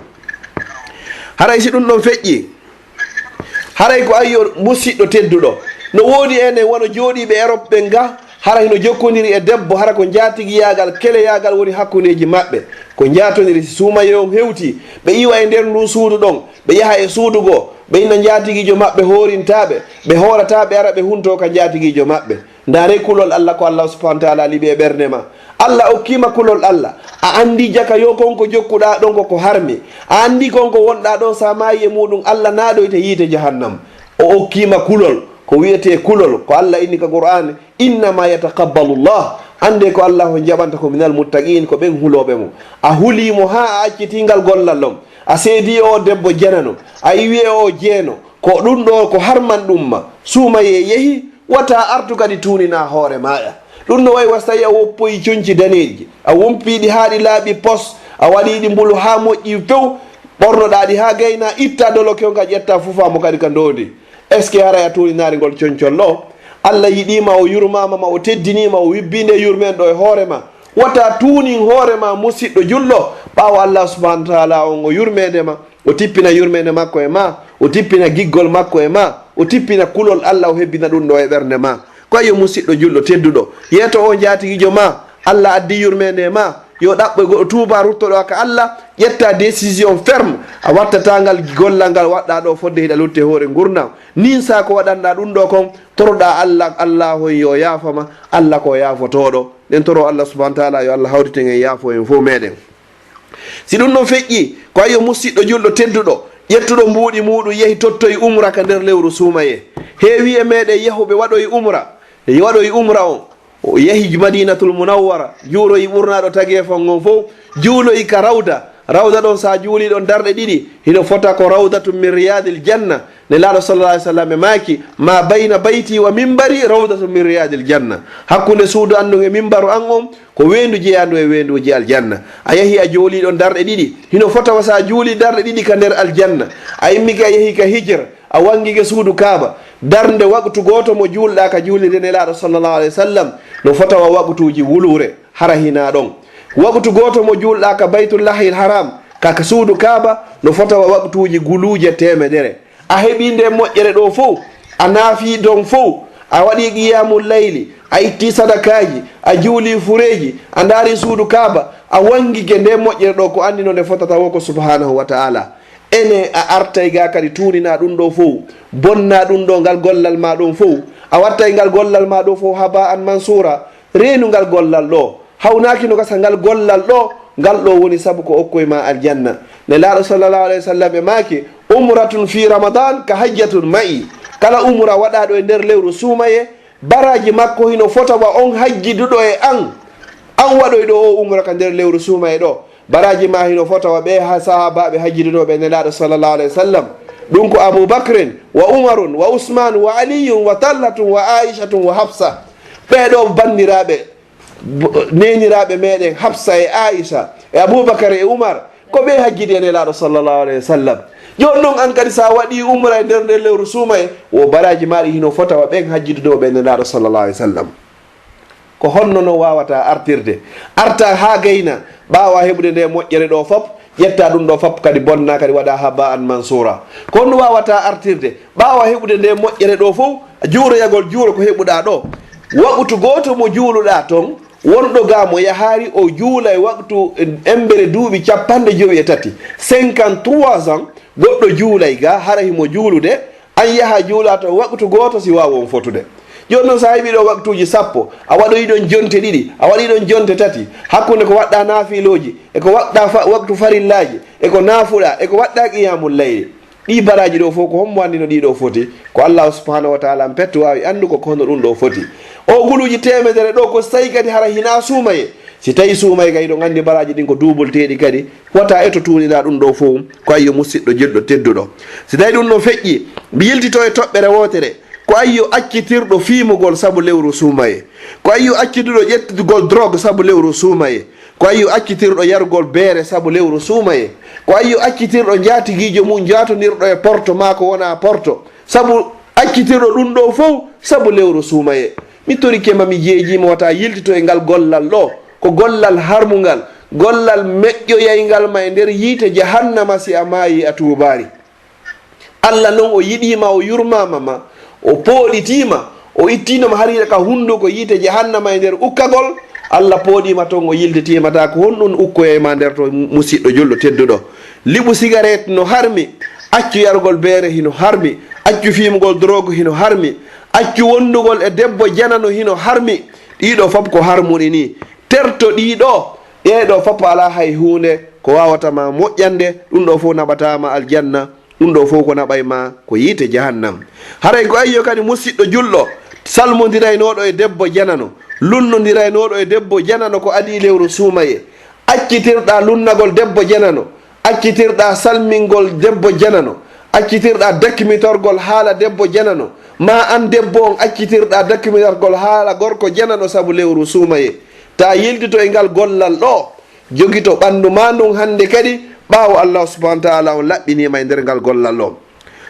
haray si ɗum ɗon feƴƴi, haray ko ayyo musidɗo tedduɗo, no woodi enen wono jooɗiɓe Europe ɓe nga, hara hino jokkodiri e debbo, hara ko jatigi yagal keleyagal woni hakkudeji maɓɓe, ko jatodiri suumaye on hewti, ɓe iwa e nder ndu suudu ɗon, ɓe yaha e suudu goo, ɓe inna jatiguijo maɓɓe horintaɓe, ɓe horataɓe ara ɓe hunto ka jatiguijo maɓɓe. ndare kulol allah ko allah subahana taala liɓi e ɓerde ma, allah okkima kulol allah, a andi jaka yo konko jokkuɗa ɗon koko harmi, a andi konko wonɗa ɗon sa mayi e muɗum allah naɗoyte yiite jahannam, o okkima kulol ko wiyete kulol, ko allah inni ka qur'an, innama yataqabbalu llah, ande ko allah o jaɓanta ko minal muttaqin, ko ɓen huloɓe mo. a hulimo ha a accitingal gollal on, a seedi o debbo janano, a iwi o jeeno, ko ɗum ɗo ko harman ɗumma, suumaye yeehi, wata artu kadi tunina hoore maɗa. ɗum no wayi was tawi a woppoyi coñci daneji, a wompiɗi haaɗi laaɓi pos, a waɗiɗi mbulu ha moƴƴi few, ɓornoɗaɗi ha gayna, itta dolo kewka ƴetta fufamo kadi ka ndondi. est ce que haray a tuninari ngol coñcol ɗo, allah yiɗima, o yurmamama, o teddinima, o wibbinde yurmen ɗo e hoorema, wata tuunin hoorema musidɗo julɗo, ɓawo allah subahana taala on o yurmedema, o tippina yurmede makko e ma, o tippina giggol makko e ma, o tippina kulol allah o hebbina ɗum ɗo e ɓernde ma. ko yo musidɗo julɗo tedduɗo yeto o jatigijo ma Allah addi yurmede ma yo ɗaɓɓe goɗo tuuba ruttoɗo ka Allah ƴetta décision ferme a wattatangal gollal ngal waɗɗa ɗo fodde hiɗa lutte hoore gurdam nin sa ko waɗanɗa ɗum ɗo kon toroɗa Allah Allah hon yo yaafama Allah ko yaafotoɗo ɗen toro Allah subahana taala yo Allah hawriten en yaafo en fo meɗen si ɗum ɗon feƴƴi ko ayo musidɗo julɗo tedduɗo ƴettuɗo mbuuɗi muɗum yeehi tottoye umra ka nder lewru suumaye heewi e meɗen yahuɓe waɗoye umra on o yehi madinatul munawwara juuloyi ɓurnaɗo taguefon on fof juuloyi ka rawda ɗon sa juuli ɗon darɗe ɗiɗi hino fota ko rawdatu min riyadil janna ne laaɗo sallallah alih sallam e maaki ma bayna bayti wa mimbari rawdatu min riyadil janna hakkude suudu andu e mimbaru an on ko wendu jeeyandu e wenduji aljanna a yeehi a jooli ɗon darɗe ɗiɗi hino fotawa sa juuli darɗe ɗiɗi ka nder aljanna a immike a yeehi ka hijra a wangike suudu kaaba darde waktu goto mo juulɗa ka juulide nelaɗo sallllahu alayhi wa sallam no fotawa waktuji wulure hara hina ɗon waktu goto mo juulɗa ka baytullahil haram kaka suudu kaaba no fotawa waktuji guluje temedere a heeɓi nde moƴƴere ɗo fof a naafi don fof a waɗi qiyamul layli a itti sadakaji a juuli fureji a daari suudu kaaba a wangike nde moƴƴere ɗo ko andi no nde fotata wo ko subhanahu wa ta'ala ene a artay ga kadi tuunina ɗum ɗo fof bonna ɗum ɗo ngal gollal ma ɗon fof a wattay ngal gollal ma ɗo fof haba an mansura reenu ngal gollal ɗo hawnaki no gasa ngal gollal ɗo ngal ɗo woni saabu ko okkoye ma aljanna ne laaɗo sallllahu alayhi wa sallam e maaki umratun fi ramadan ka hajjatun ma'i kala umra waɗaɗo e nder lewru suumaye baraji makko hino fotawa on hajjiduɗo e an waɗoy ɗo o umra ka nder lewru suumaye ɗo baraji ma hino fotawa ɓe ha sahabaɓe hajjidunoɓe nelaɗo sallllahu alayhi wa sallam ɗum ko aboubacrin wa umarun wa usman wa aliyun wa tallatun wa aichatun wa hafsa ɓeɗo bandiraɓe neniraɓe meɗen hafsa e aicha e aboubacar e oumar ko ɓe hajjidi e nelaɗo sallllahu alayhi wa sallam jon ɗon an kadi sa waɗi umra e nder lewru suumaye wo baraji maɗi hino fotawa ɓen hajjidunoɓe nelaɗo sallllahu alayhi wa sallam ko honno no wawata artirde arta ha gayna ɓawa heɓude nde moƴƴere ɗo foof ƴetta ɗum ɗo foof kadi bonna kadi waɗa haba an mansura ko honno wawata artirde ɓawa heɓude nde moƴƴere ɗo fof juuroyagol juuro ko heɓuɗa ɗo waktu goto mo juuluɗa toon wonɗo ga mo yahari o juula e waktu embere duuɓi 53 53 ans goɗɗo juulay ga hara himo juulude an yaha juula to waktu goto si wawon fotude joni noon sa heeɓi ɗo waktuji 10 a waɗoyi ɗon jonte ɗiɗi a waɗi ɗon jonte tati hakkude ko waɗɗa naafiloji eko waɗɗa waktu farillaji eko naafuɗa eko waɗɗa qiyamul layli ɗi baraji ɗo fof ko hommo andi no ɗiɗo foti ko allahu subhanahu wa taala n petto wawi andugo ko hono ɗum ɗo foti o guluji temedere ɗo ko so tawi kadi hara hina suumaye si tawi suumaye kadi ɗon andi baraji ɗin ko duubulteɗi kadi wota eto tunina ɗum ɗo fof ko ayyo musidɗo jelɗo tedduɗo si tawi ɗum ɗo feƴƴi mi yiltito e toɓɓere wotere ko ayyo accitirɗo fiimugol saabu lewru suumaye ko ayyo accituɗo ƴettugol drogue saabu lewru suumaye ko ayyo accitirɗo yargol beere saabu lewru suumaye ko ayyo accitirɗo jaatigijo mum jatonirɗo e porto ma ko wona porto saabu accitirɗo ɗum ɗo fof saabu lewru suumaye mi torikema mi jeejima wata yiltito e ngal gollal ɗo ko gollal harmugal gollal meƴƴoyaygal ma e nder yiite jahannama si a maayi a tuubari allah noon o yiɗima o yurmama ma o pooɗitima o ittinoma hariɗa ka hunduko yiite jahannama e nder ukkagol allah pooɗima toon o yildetimata ko honɗum ukkoyema nder to musidɗo julɗo tedduɗo liɓu cigarette no harmi accu yargol beere hino harmi accu fimugol drogue hino harmi accu wondugol e debbo janano hino harmi ɗiɗo fof ko harmuɗi ni terto ɗiɗo ɗeɗo fof ala hay hunde ko wawatama moƴƴande ɗum ɗo fof naɓatama aljanna ɗum ɗo fof ko naɓayma ko yiite jahannam haray ko ayyo kadi musidɗo julɗo salmodiraynoɗo e debbo janano lunnodiraynoɗo e debbo janano ko adi lewru suumaye accitirɗa lunnagol debbo janano accitirɗa salmingol debbo janano accitirɗa dakkimitorgol haala debbo janano ma an debbo on accitirɗa dakkimitorgol haala gorko janano saabu lewru suumaye ta yiltito e ngal gollal ɗo jogito ɓandu ma ndun hande kadi ɓaawo allah subahana wa taala on laɓɓinima e nder ngal gollal ɗo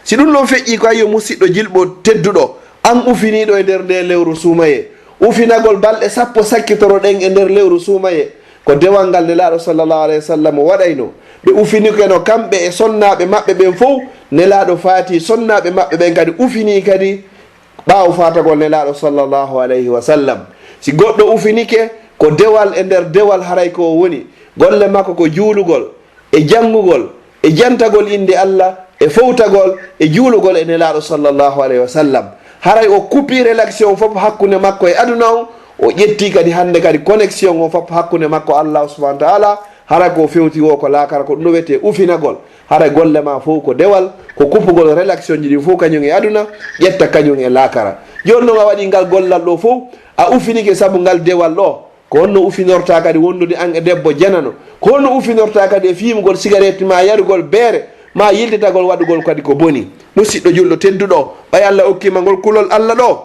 si ɗum ɗon feƴƴi ko ayyo musidɗo jilɓo tedduɗo an ufiniɗo e nder nde lewru suumaye ufinagol balɗe 10 sakkitoro ɗen e nder lewru suumaye ko dewal ngal nelaɗo sallllahu alayhi wa sallam waɗayno ɓe ufinikeno kamɓe e sonnaɓe maɓɓe ɓen fof nelaɗo faati sonnaɓe maɓɓe ɓen kadi ufini kadi ɓaawo fatagol nelaɗo sallllahu alayhi wa sallam. si goɗɗo ufinike ko dewal e nder dewal haray ko woni golle makko ko juulugol e janngugol e jantagol inde Allah e fowtagol e juulugol e nelaɗo sallllahu alayhi wa sallam. haray o coupi relaxion fof hakkunde makko e aduna o o ƴetti kadi hande kadi connexion o fof hakkunde makko Allah subhanahu wa ta'ala. haray ko fewti o ko laakara ko ɗum ɗo wiyete ufinagol. haray golle ma fof ko dewal ko kupugol relaxion ji ɗi fof kañum e aduna ƴetta kañum e laakara. joni noon a waɗi ngal gollal ɗo fof a ufinike saabu ngal dewal ɗo ko honno ufinorta kadi wondude an e debbo janano ko honno ufinorta kadi e fimugol cigarette ma yarugol beere ma yilditagol waɗugol kadi ko boni. musidɗo julɗo tedduɗo ɓay Allah hokkima ngol kulol Allah ɗo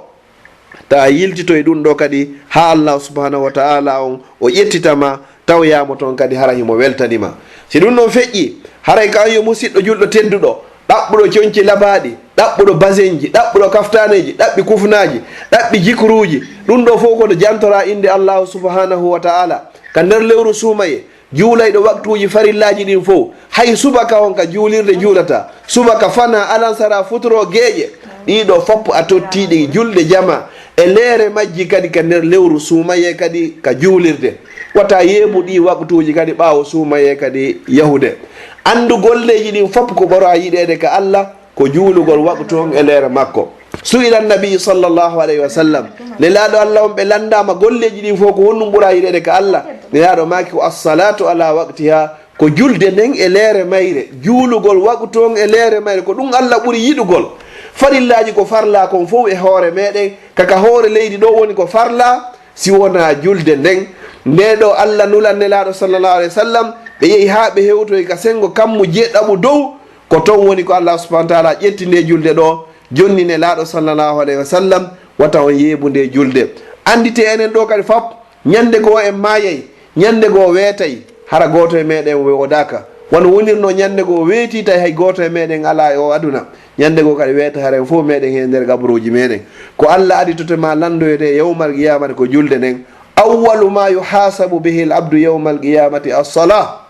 ta yiltito e ɗum ɗo kadi ha Allah subhanahu wa ta'ala on o ƴettitama tawyamo toon kadi hara himo weltanima. si ɗum ɗon feƴƴi haray ka yo musidɗo julɗo tedduɗo ɗaɓɓuɗo coñci labaɗi ɗaɓɓuɗo basenji ɗaɓɓuɗo kaftaneji ɗaɓɓi kufnaji ɗaɓɓi jikruji ɗum ɗo fof kono jantora inde allahu subhanahu wa ta'ala ka nder lewru suumaye juulayɗo waktuji farillaji ɗin fof hay subaka on ka juulirde juulata subaka fana alansara futuro geeƴe ɗiɗo fopp a tottiɗi julɗe jama e leere majji kadi ka nder lewru suumaye kadi ka juulirde wata yeeɓu ɗi waktuji kadi ɓaawo suumaye kadi yahude. andu golleji ɗin fopp ko ɓoro a yiɗede ka Allah ko juulugol waktu on e leere makko. suila nabi sallllahu alayhi wa sallam nelaɗo Allah on ɓe landama golleji ɗin fof ko honɗum ɓuura yiɗede ka Allah nelaɗo maki ko assalatu ala waqtiha ko julde nden e leere mayre juulugol waktu on e leere mayre ko ɗum Allah ɓuuri yiɗugol. farillaji ko farla kon fof e hoore meɗen kaka hoore leydi ɗo woni ko farla si wona julde nden ndeɗo Allah nulan nelaɗo sallllahu alayhi wa sallam ɓe yehi ha ɓe hewtoy ka sengo kammu jeɗɗaɓu dow ko toon woni ko Allah subhanahu wa ta'ala ƴetti nde julde ɗo jonni nelaɗo sallllahu alayhi wa sallam wata on yeebu nde julde. andite enen ɗo kadi fop ñande goo en mayay ñande goo weetay hara goto e meɗen wodaka wono wonirno ñande goo weeti tawi hay goto e meɗen ala e o aduna ñande goo kadi weeta haren fof meɗen he nder gabruji meɗen ko Allah aditotema landoyde yawmal qiyamati ko julde nden awwalu ma yuhasabu bihi l abdu yawmal qiyamati as-salah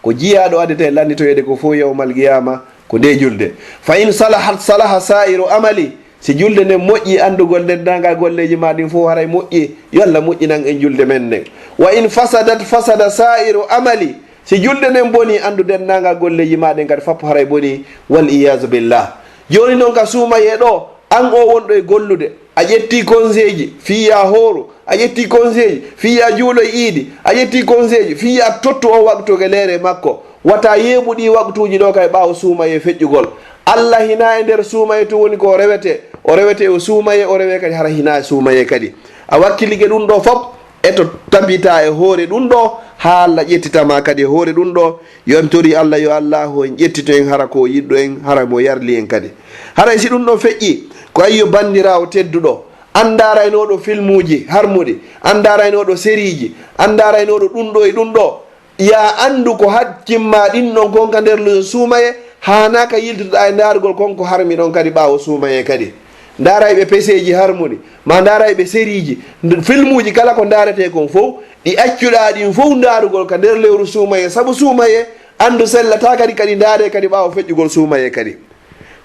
ko jiyaɗo adete landitoyede ko fof yawmal qiyama ko nde julde. fa in salahat salaha sa'iru amali si julde nden moƴƴi andugol ndendagal golleji ma ɗin fof haray moƴƴi yo Allah moƴƴinan en julde men nden. wa in fasadat fasada sa'iru amali si julde nden boni andu dendagal golleji ma ɗen kadi fappo haray boni wal iyasu billah. joni noon ka suumaye ɗo an o wonɗo e gollude a ƴetti conseil ji fiya hooro a ƴetti conseil ji fiya juulo e iidi a ƴetti conseil ji fiya tottu o waktuge leere makko wata yeeɓuɗi waktuji ɗo kay ɓaawo suumaye feƴƴugol. Allah hina e nder suumaye to woni ko rewete o rewete o suumaye o rewe kadi hara hina e suumaye kadi a wakkilige ɗum ɗo fop eto tabita e hoore ɗum ɗo ha Allah ƴettitama kadi e hoore ɗum ɗo yo en tori Allah yo Allahu en ƴettito en hara ko yiɗɗo en hara mo yarli en kadi. haray si ɗum ɗo feƴƴi ko ayyo bandirawo tedduɗo andaraynoɗo filmuji harmuɗi andaraynoɗo série ji andaraynoɗo ɗum ɗo e ɗum ɗo ya andu ko hakkimma ɗin ɗon konka nder suumaye hanaka yiltitoɗa e darugol konko harmi ɗon kadi ɓaawo suumaye kadi darayɓe peseji harmuɗi ma darayɓe série ji filmuji kala ko darete kon fof ɗi accuɗa ɗin fof darugol ka nder lewru suumaye saabu suumaye andu sellata kadi kadi daare kadi ɓaawo feƴƴugol suumaye kadi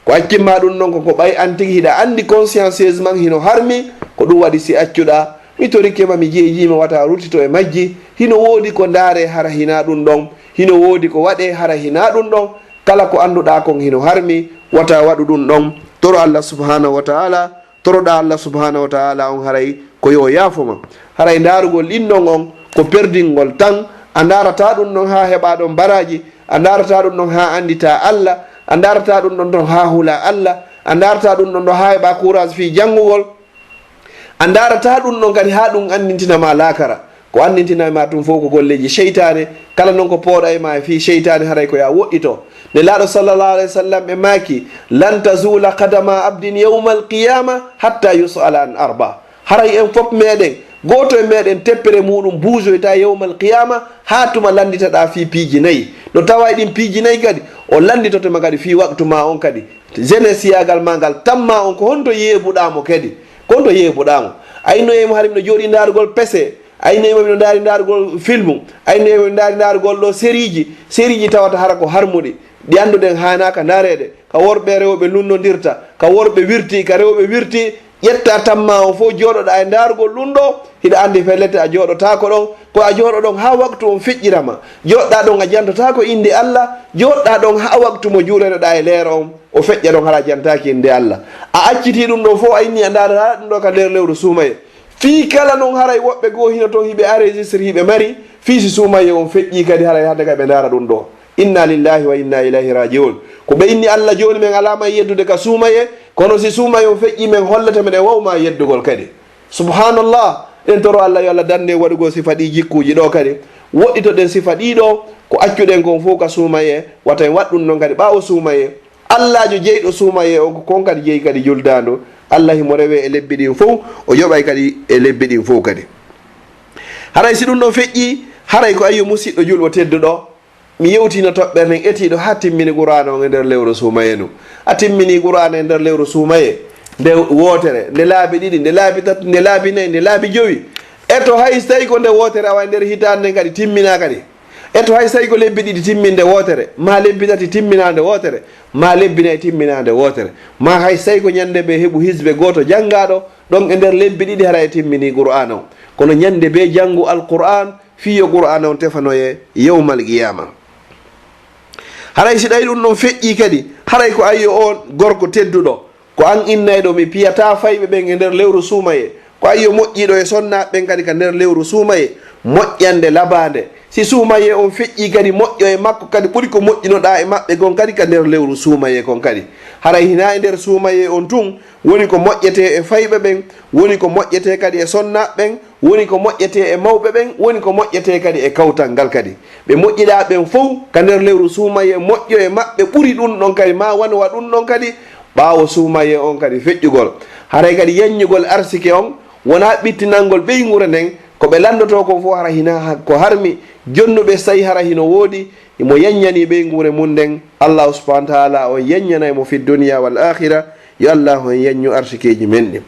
ko accimma ɗum noon koko ɓay an tigui hiɗa andi consciencieusement hino harmi ko ɗum waɗi si accuɗa mi torikema mi jeejima wata ruttito e majji hino woodi ko daare hara hina ɗum ɗon hino woodi ko waɗe hara hina ɗum ɗon kala ko anduɗa kon hino harmi wata waɗu ɗum ɗon toro Allah subhanahu wa ta'ala toroɗa Allah subhanahu wa ta'ala on haray ko yo yaafoma haray darugol ɗinɗon on ko perdingol tan a darata ɗum ɗon ha heɓa ɗon baraji a darata ɗum ɗon ha andita Allah a darata ɗum ɗon ɗon ha hula Allah a darata ɗum ɗon ɗon ha heɓa courage fi janngugol a darata ɗum ɗon kadi ha ɗum andintinama lakara ko andintinama tum fof ko golleji cheytane kala noon ko pooɗa e ma fi cheytane haray ko ya woɗɗito ne laaɗo sallllahu alayhi wa sallam ɓe maki lan tazula qadama abdin yawma alqiyama hatta yusala an arba haray en fof meɗen goto e meɗen teppere muɗum buujoyta yawma alqiyama ha tuma landitaɗa fi piiji nayyi no tawa ɗin piiji nayyi kadi o landitotoma kadi fi waktu ma on kadi jeunesse yagal ma ngal tamma on ko honto yeeɓuɗamo kadi ko honto yeeɓuɗamo aynoyemo haari miɗo jooɗi darugol pese aynoyemo miɗo daari darugol filmu aynoyemo miɗo daari darugol ɗo série ji tawata hara ko harmuɗi ɗi annduɗen hanaka darede ka worɓe rewɓe lunnodirta, ka worɓe wirti ka rewɓe wirti. ƴetta tamma o fof jooɗoɗa e ndargol ɗum ɗo hiɗa andi fellete a jooɗotako ɗon, ko a jooɗo ɗon ha waktu on feƴƴirama, joɗɗa ɗon a jantotako inde Allah, joɗɗa ɗon ha waktu mo juulenoɗa e leero on o feƴƴa ɗon hara jantaki inde Allah. A acciti ɗum ɗo fof a inni a darata ɗum ɗo ka nder lewru suumaye. Fii kala noon haray woɓɓe goo hino toon hiɓe enregistre hiɓe mari fii si suumaye on feƴƴi kadi haray hadde ka ɓe dara ɗum ɗo. Inna lillahi wa inna ilayhi rajiun. ko ɓe inni Allah joni men alama yeddude ka suumaye, kono si suumaye o feƴƴi men hollata men e wawma yeddugol kadi. Subhanallah, en toro Allah yo Allah dande waɗugo sifa ɗi jikkuji ɗo kadi. Woɗɗitoɗen sifa ɗiɗo ko accuɗen kon fof ka suumaye, wata en waɗɗum noon kadi ɓawo suumaye. Allah jo jeyɗo suumaye o ko kon kadi jeeyi kadi juldado. Allah himo rewe e lebbi ɗin fof, o yoɓay kadi e lebbi ɗin fof kadi. Haray si ɗum ɗon feƴƴi, haray ko ayyo musidɗo julɗo tedduɗo, mi yewtino toɓɓere nden etiɗo ha timmini qur'ana on e nder lewru suumaye nu. A timmini qur'ana e nder lewru suumaye nde wotere, nde laabi ɗiɗi, nde laabi tati, nde laabi nayyi, nde laabi joyi. Eto hay so tawi ko nde wotere awa e nder hitande nden kadi timmina kadi. Eto hay so tawi ko lebbi ɗiɗi timminde wotere, ma lebbi tati timminande wotere, ma lebbi nayyi timminande wotere, ma hay so tawi ko ñande ɓe heeɓu hisbe goto janggaɗo ɗon e nder lebbi ɗiɗi hara e timmini qur'ana o. Kono ñande be janngu alqur'an fiyo qur'ana on tefanoye yawmal qiyama. Haray si ɗawi ɗum ɗon feƴƴi kadi, haray ko ayyo on gorko tedduɗo, ko an innayɗo mi piyata fayɓe ɓen e nder lewru suumaye, ko ayyo moƴƴiɗo e sonnaɓe ɓen kadi ka nder lewru suumaye, moƴƴande labande. Si suumaye on feƴƴi kadi moƴƴo e makko kadi ɓuri ko moƴƴinoɗa e maɓɓe kon kadi ka nder lewru suumaye kon kadi. Haray hina e nder suumaye on tun woni ko moƴƴete e fayɓe ɓen, woni ko moƴƴete kadi e sonnaɓe ɓen, woni ko moƴƴete e mawɓe ɓen, woni ko moƴƴete kadi e kawtal ngal kadi. Ɓe moƴƴiɗa ɓen fof ka nder lewru suumaye moƴƴo e maɓɓe ɓuri ɗum ɗon kadi, ma wanwa ɗum ɗon kadi ɓawo suumaye on kadi feƴƴugol. Haray kadi yeññugol arsike on wona ɓittinalngol ɓeygure nden, ko ɓe landoto ko fof hara hina ko harmi. Jonnuɓe sayi hara hino woodi mo yeññani ɓeygure mum nden, allahu subahana taala on yeññanaymo fi duniya wal akhira. Yo allah on yeññu arsikeji men ɗi.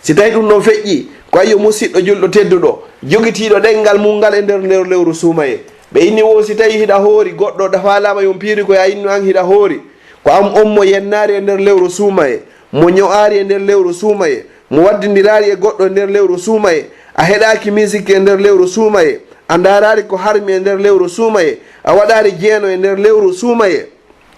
Si tawi ɗum ɗon feƴƴi, ko ayyo musidɗo julɗo tedduɗo jogitiɗo ɗengal mum ngal e nder lewru suumaye, ɓe inni wo si tawi hiɗa hoori goɗɗo dafalama yon piiri koye a innu an hiɗa hoori, ko am on mo yennari e nder lewru suumaye, mo ño'ari e nder lewru suumaye, mo waddidirari e goɗɗo e nder lewru suumaye, a heɗaki musique e nder lewru suumaye, a darari ko harmi e nder lewru suumaye, a waɗari jeeno e nder lewru suumaye,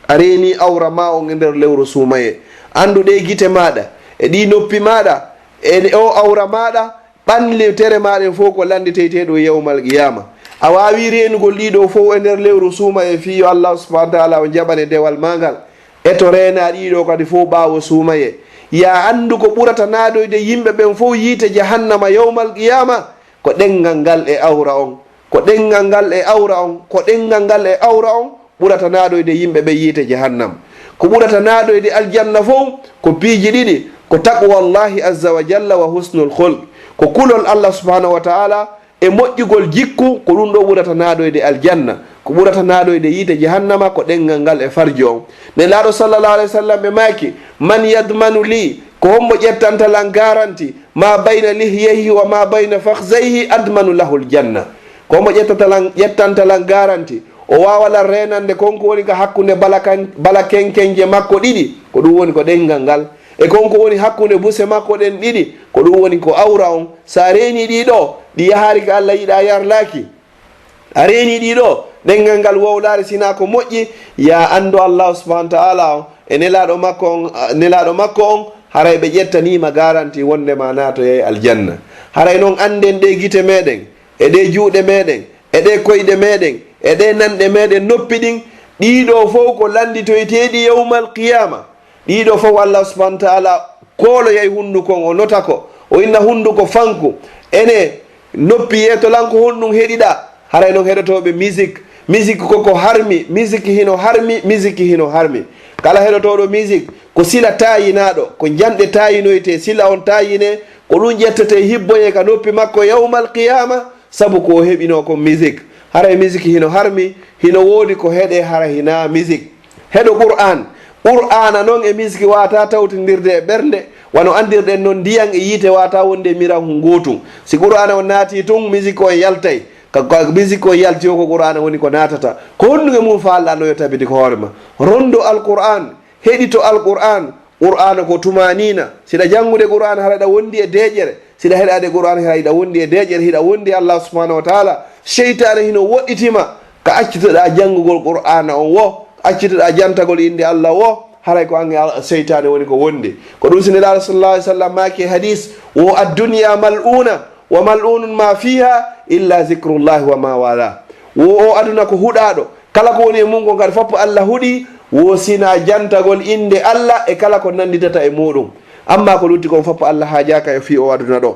a reeni awra ma on e nder lewru suumaye. Anduɗe gite maɗa e ɗi noppi maɗa e o awra maɗa, ɓanle tere maɗen fof ko landiteteɗo yawmal qiyama. A wawi renugol ɗiɗo fof e nder lewru suumaye fiyo allah subahana taala o jaɓane dewal magal. Eto rena ɗiɗo kadi fof ɓawo suumaye. Ya andu ko ɓurata nadoyde yimɓe ɓen fof yiite jahannama yawmal qiyama ko ɗengal ngal e awra on, ko ɗengal ngal e awra on, ko ɗengal ngal e awra on ɓurata naɗoyde yimɓe ɓe yiite jahannam. Ko ɓurata naɗoyde aljanna fof ko piiji ɗiɗi, ko taqwallahi azza wa jalla wa husnul khulq, ko kulol allah subhanahu wa taala e moƴƴugol jikku, ko ɗum ɗo ɓurata naɗoyde aljanna. Ko ɓurata naɗoyde yiite jahannama ko ɗengal ngal e farjo on. Ne laaɗo sallallahu alayhi wa sallam ɓe maaki, man yadmanu li, ko hommo ƴettantalan garanti ma bayna lihyehi wa ma bayna fakhzayhi admanu lahul janna. Ko hommo ƴettantalan garanti o wawalan renande konko woni ko hakkunde bala kenkenje makko ɗiɗi, ko ɗum woni ko ɗengal ngal, e konko woni hakkunde buse makko ɗen ɗiɗi, ko ɗum woni ko awra on. Sa reeni ɗiɗo ɗi yahari ko allah yiɗa yarlaki, a reeni ɗiɗo ɗengal ngal wowlare sina ko moƴƴi, ya andu allahu subahana taala o e nelaɗo makko on haray ɓe ƴettanima garanti wondema natoye aljanna. Haray noon anden ɗe gite meɗen e ɗe juuɗe meɗen e ɗe koyɗe meɗen e ɗe nanɗe meɗen noppi ɗin, ɗiɗo fof ko landitoyteɗi yawmal qiyama. Ɗiɗo fof allah subahana taala kooloyay hunduko o nota ko, o inna hunduko fanku, ene noppi yetolanko honɗum heɗiɗa. Haray noon heɗotoɓe musique koko harmi, musique hino harmi, musique hino harmi. Kala heɗotoɗo musique ko sila tayinaɗo, ko janɗe tayinoyte, sila on tayine, ko ɗum ƴettete hibboye ka noppi makko yawmal qiyama, sabu ko heɓino ko musique. Haray musique hino harmi, hino woodi ko heɗe hara hina musique. Heɗo qur'ana noon e musique wata tawtindirde e ɓernde, wano andirɗen noon ndiyan e yiite wata wonde miran hu gotum. Si qur'ana o naati tun musique o e yaltay, musique o yalti o ko qur'ana woni ko natata, ko honnuge mum falɗa no yo tabiti ko hoorema. Rondo alqur'an heɗito alqur'an qur'ana ko tumanina siɗa janngude qur'an haraɗa wondi e deƴere siɗa heɗade qur'an haɗa wondi e deƴere hiɗa wondi Allah subhanahu wa taala cheytane hino woɗɗitima ka accitoɗa janngugol qur'ana on wo accitoɗa jantagol inde Allah wo haray ko ange cheytane woni ko wonde ko ɗum sinilaɗo sallallah alih sallam maki hadis wo adduniya mal'una wa mal'unun ma fiha illa zicrullahi wa ma wala wo o aduna ko huɗaɗo kala ko woni e mum ko kadi foppo Allah huuɗi wo sina jantagol inde Allah e kala ko nanditata e muɗum amma ko lutti kon foppo Allah hajaka e fi o aduna ɗo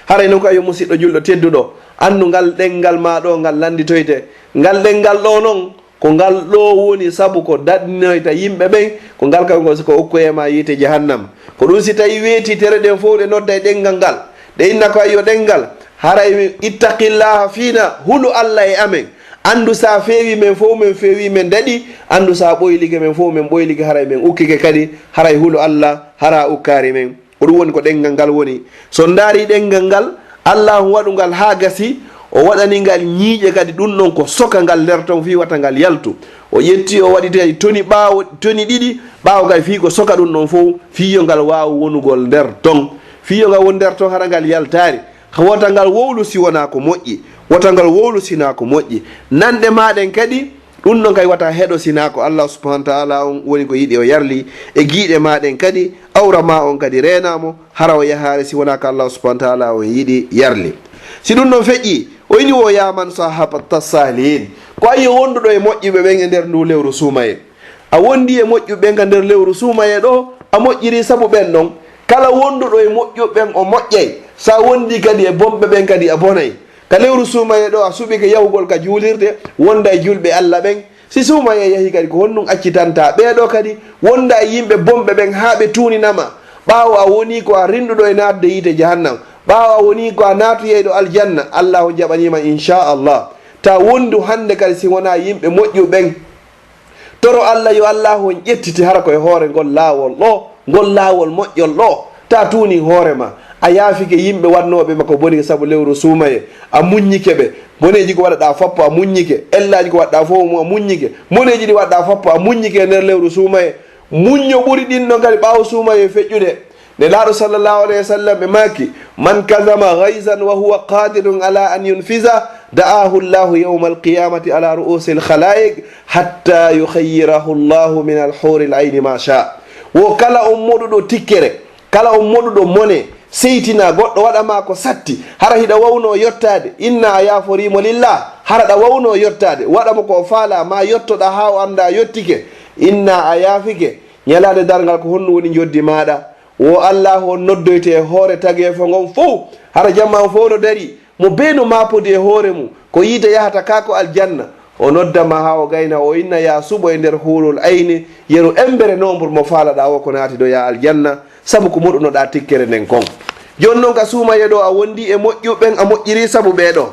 haray noon ko ayo musidɗo julɗo tedduɗo andu ngal ɗengal ma ɗo ngal landitoyte ngal ɗengal ɗo noon ko ngal ɗo woni saabu ko daɗinoyta yimɓe ɓen ko ngal kay ko okkoyema yiite jahannam ko ɗum si tawi weeti tere ɗen fof ɗe nodda e ɗengal ngal ɗe inna ko ayo ɗengal haray ittaqillaha fiina huɗo Allah e amen andu sa feewi men fof men feewi men daɗi andu sa ɓoylike men fof men ɓoylike haray men ukkike kadi haray huɗo Allah hara ukkari men ko ɗum woni ko ɗengal ngal woni so daari ɗengal ngal Allah waɗugal ha gasi o waɗanigal ñiiƴe kadi ɗum ɗon ko soka ngal nder ton fi wata ngal yaltu o yetti o waɗi kadi toni ɓaawo toni ɗiɗi ɓaawo kadi fi ko soka ɗum ɗon fof fiyo ngal wawa wonugol nder ton fiyo ngal woni nder ton hara ngal yaltari wota ngal wowlu si wona ko moƴƴi wota ngal wowlu sina ko moƴƴi nanɗe maɗen kadi ɗum ɗon kay wata heɗo sina ko Allah subhanahu wa taala on woni ko yiɗi o yarli e giiɗe maɗen kadi awra ma on kadi renamo hara o yahare si wona ko Allah subhanahu wa taala on yiɗi yarli si ɗum ɗon feƴƴi o ini wo yaman sahabata salihin ko ayi wonduɗo e moƴƴuɓe ɓen e nder ndu lewru suumaye a wondi e moƴƴuɓe ga nder lewru suumaye ɗo a moƴƴiri saabu ɓen ɗon kala wonduɗo e moƴƴuɓen o moƴƴay sa wondi kadi e bomɓe ɓen kadi a bonay ka lewru suumaye ɗo a suɓike yahugol ka juulirde wonda e julɓe Allah ɓen si suumaye yahi kadi ko honɗum accitanta ɓeɗo kadi wonda e yimɓe bomɓe ɓen ha ɓe tuninama ɓawo a woni ko a rinduɗo e natde yiite jahannam ɓawa woni ko a natuyeyɗo aljanna allahu jaɓanima inchallah ta wondu hande kadi si wona yimɓe moƴƴuɓen toro Allah yo allahu on ƴettiti hara koye hoore ngol laawol ɗo ngol laawol moƴƴol ɗo ta tuuni hoorema a yaafike yimɓe wannoɓe mako boni saabu lewru suumaye a muññike ɓe boneji ko waɗaɗa foppo a muññike ellaji ko waɗɗa fof mum a muññike moneji ɗi waɗɗa foppo a muññike e nder lewru suumaye muñño ɓuri ɗin ɗon kadi ɓaawo suumaye feƴƴude ne laaɗo sallllahu alayhi wa sallam e maki man kadama gaysan wa huwa qadirun ala an yunfisa da'ahu llahu yawma alqiyamati ala ru'usi alkhalayiq hatta yuhayyirahu llahu min alhuri l ayni ma sha wo kala on moɗuɗo tikkere kala on moɗuɗo mone seytina goɗɗo waɗama ko satti hara hiɗa wawno yottade inna a yaforimo lillah hara ɗa wawno yottade waɗamo ko faala ma yottoɗa ha o anda yottike inna a yaafike ñalade dargal ko honno woni joddi maɗa wo Allah o noddoyte e hoore tageefo ngon fof hara jamma o fof no dari mo beeno mapode e hoore mum ko yiide yahata kako aljanna o noddama ha o gayna o inna ya suɓo e nder huurol ayni yeru embere nombre mo faalaɗa o ko naati ɗo ya aljanna saabu ko moɗunoɗa tikkere nden kon joni noon ka suumaye ɗo a wondi e moƴƴuɓen a moƴƴiri saabu ɓeeɗo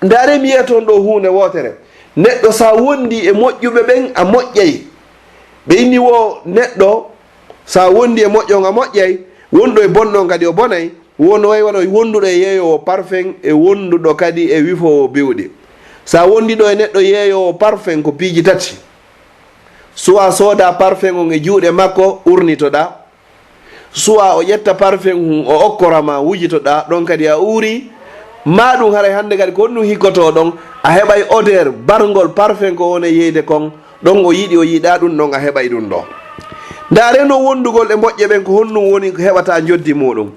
ndaare mi yiya toon ɗo hunde wotere neɗɗo sa wondi e moƴƴuɓe ɓen a moƴƴay ɓe inni wo neɗɗo sa wondi e moƴƴon a moƴƴay wonɗo e bonɗon kadi o bonay wono way waɗo wonduɗo e yeeyowo parfum e wonduɗo kadi e wifowo biwɗi sa wondiɗo e neɗɗo yeeyowo parfum ko piiji tati soit sooda parfum on e juuɗe makko urnitoɗa soit o ƴetta parfum o okkorama wujitoɗa ɗon kadi a uuri ma ɗum haray hande kadi ko honɗum hikkoto ɗon a heɓay odeur bargol parfum ko woni yeyde kon ɗon o yiiɗi o yiiɗa ɗum ɗon a heɓay ɗum ɗo ndaare no wondugol e moƴƴe ɓen ko honɗum woni ko heɓata joddi muɗum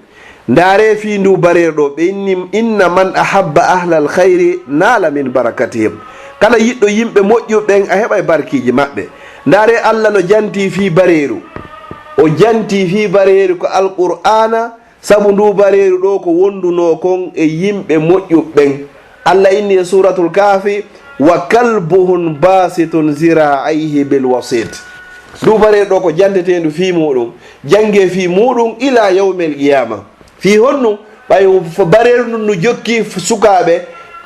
ndaare fi ndu bareer ɗo ɓe inni inna man ahabba ahla al khayri naala min barakatihim kala yiɗɗo yimɓe moƴƴuɓen a heɓa e barkiji maɓɓe ndaare Allah no janti fi bareeru o janti fi bareeru ko alqur'ana sabu ndu bareeru ɗo ko wonduno kon e yimɓe moƴƴuɓen Allah inni e suratul kafi wa kalbuhun basitun zira'ayhi bil wasit ndu bareeru ɗo ko jantetendu fi muɗum jange fi muɗum ila yawmel qiyama fi honnu ɓay bareeru ndun no jokki sukaɓe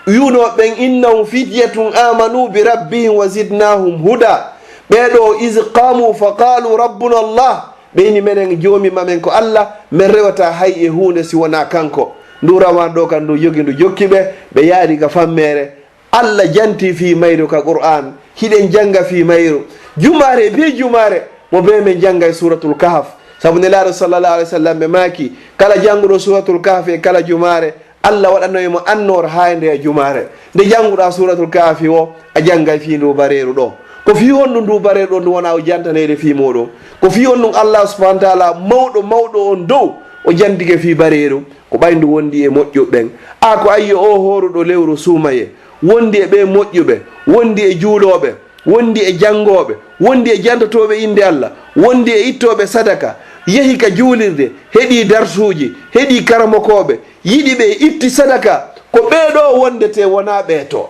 yunoɓen innahum fityatun amanu bi rabbihim wa zidnahum huda ɓeɗo is qamu fa qalu rabbuna allah ɓeyni menen joomi mamen ko Allah min rewata hay e hunde si wona kanko ndu rawan ɗo kan ndu jogi ndu jokkiɓe ɓe yaari ka fammere Allah janti fi mayru ka qur'an hiɗen janga fi mayru jumare be jumare mo be men jangay suratul kahf sabu nelaaɗo sallallahu alaihi wasallam ɓe maaki kala jannguɗo suratul kahf e kala jumare Allah waɗanoyemo annor ha nde jumare nde jannguɗa suratul kahfi o a janngay fi ndubareru ɗo ko fi honɗum ndubareru ɗo ndu wona o jantanede fi moɗon ko fi on ɗum Allah subhanahu wa taala mawɗo on dow o jantike fi bareru ko ɓayndu wondi e moƴƴuɓɓen a ko ayyo o horuɗo lewru suumaye wondi e ɓe moƴƴuɓe wondi e juuloɓe wondi e janngoɓe wondi e jantotoɓe inde Allah wondi e ittoɓe sadaka yehi ka juulirde heeɗi darsuji heeɗi karamokoɓe yiɗi ɓe itti sadaka ko ɓeɗo wondete wona ɓeeto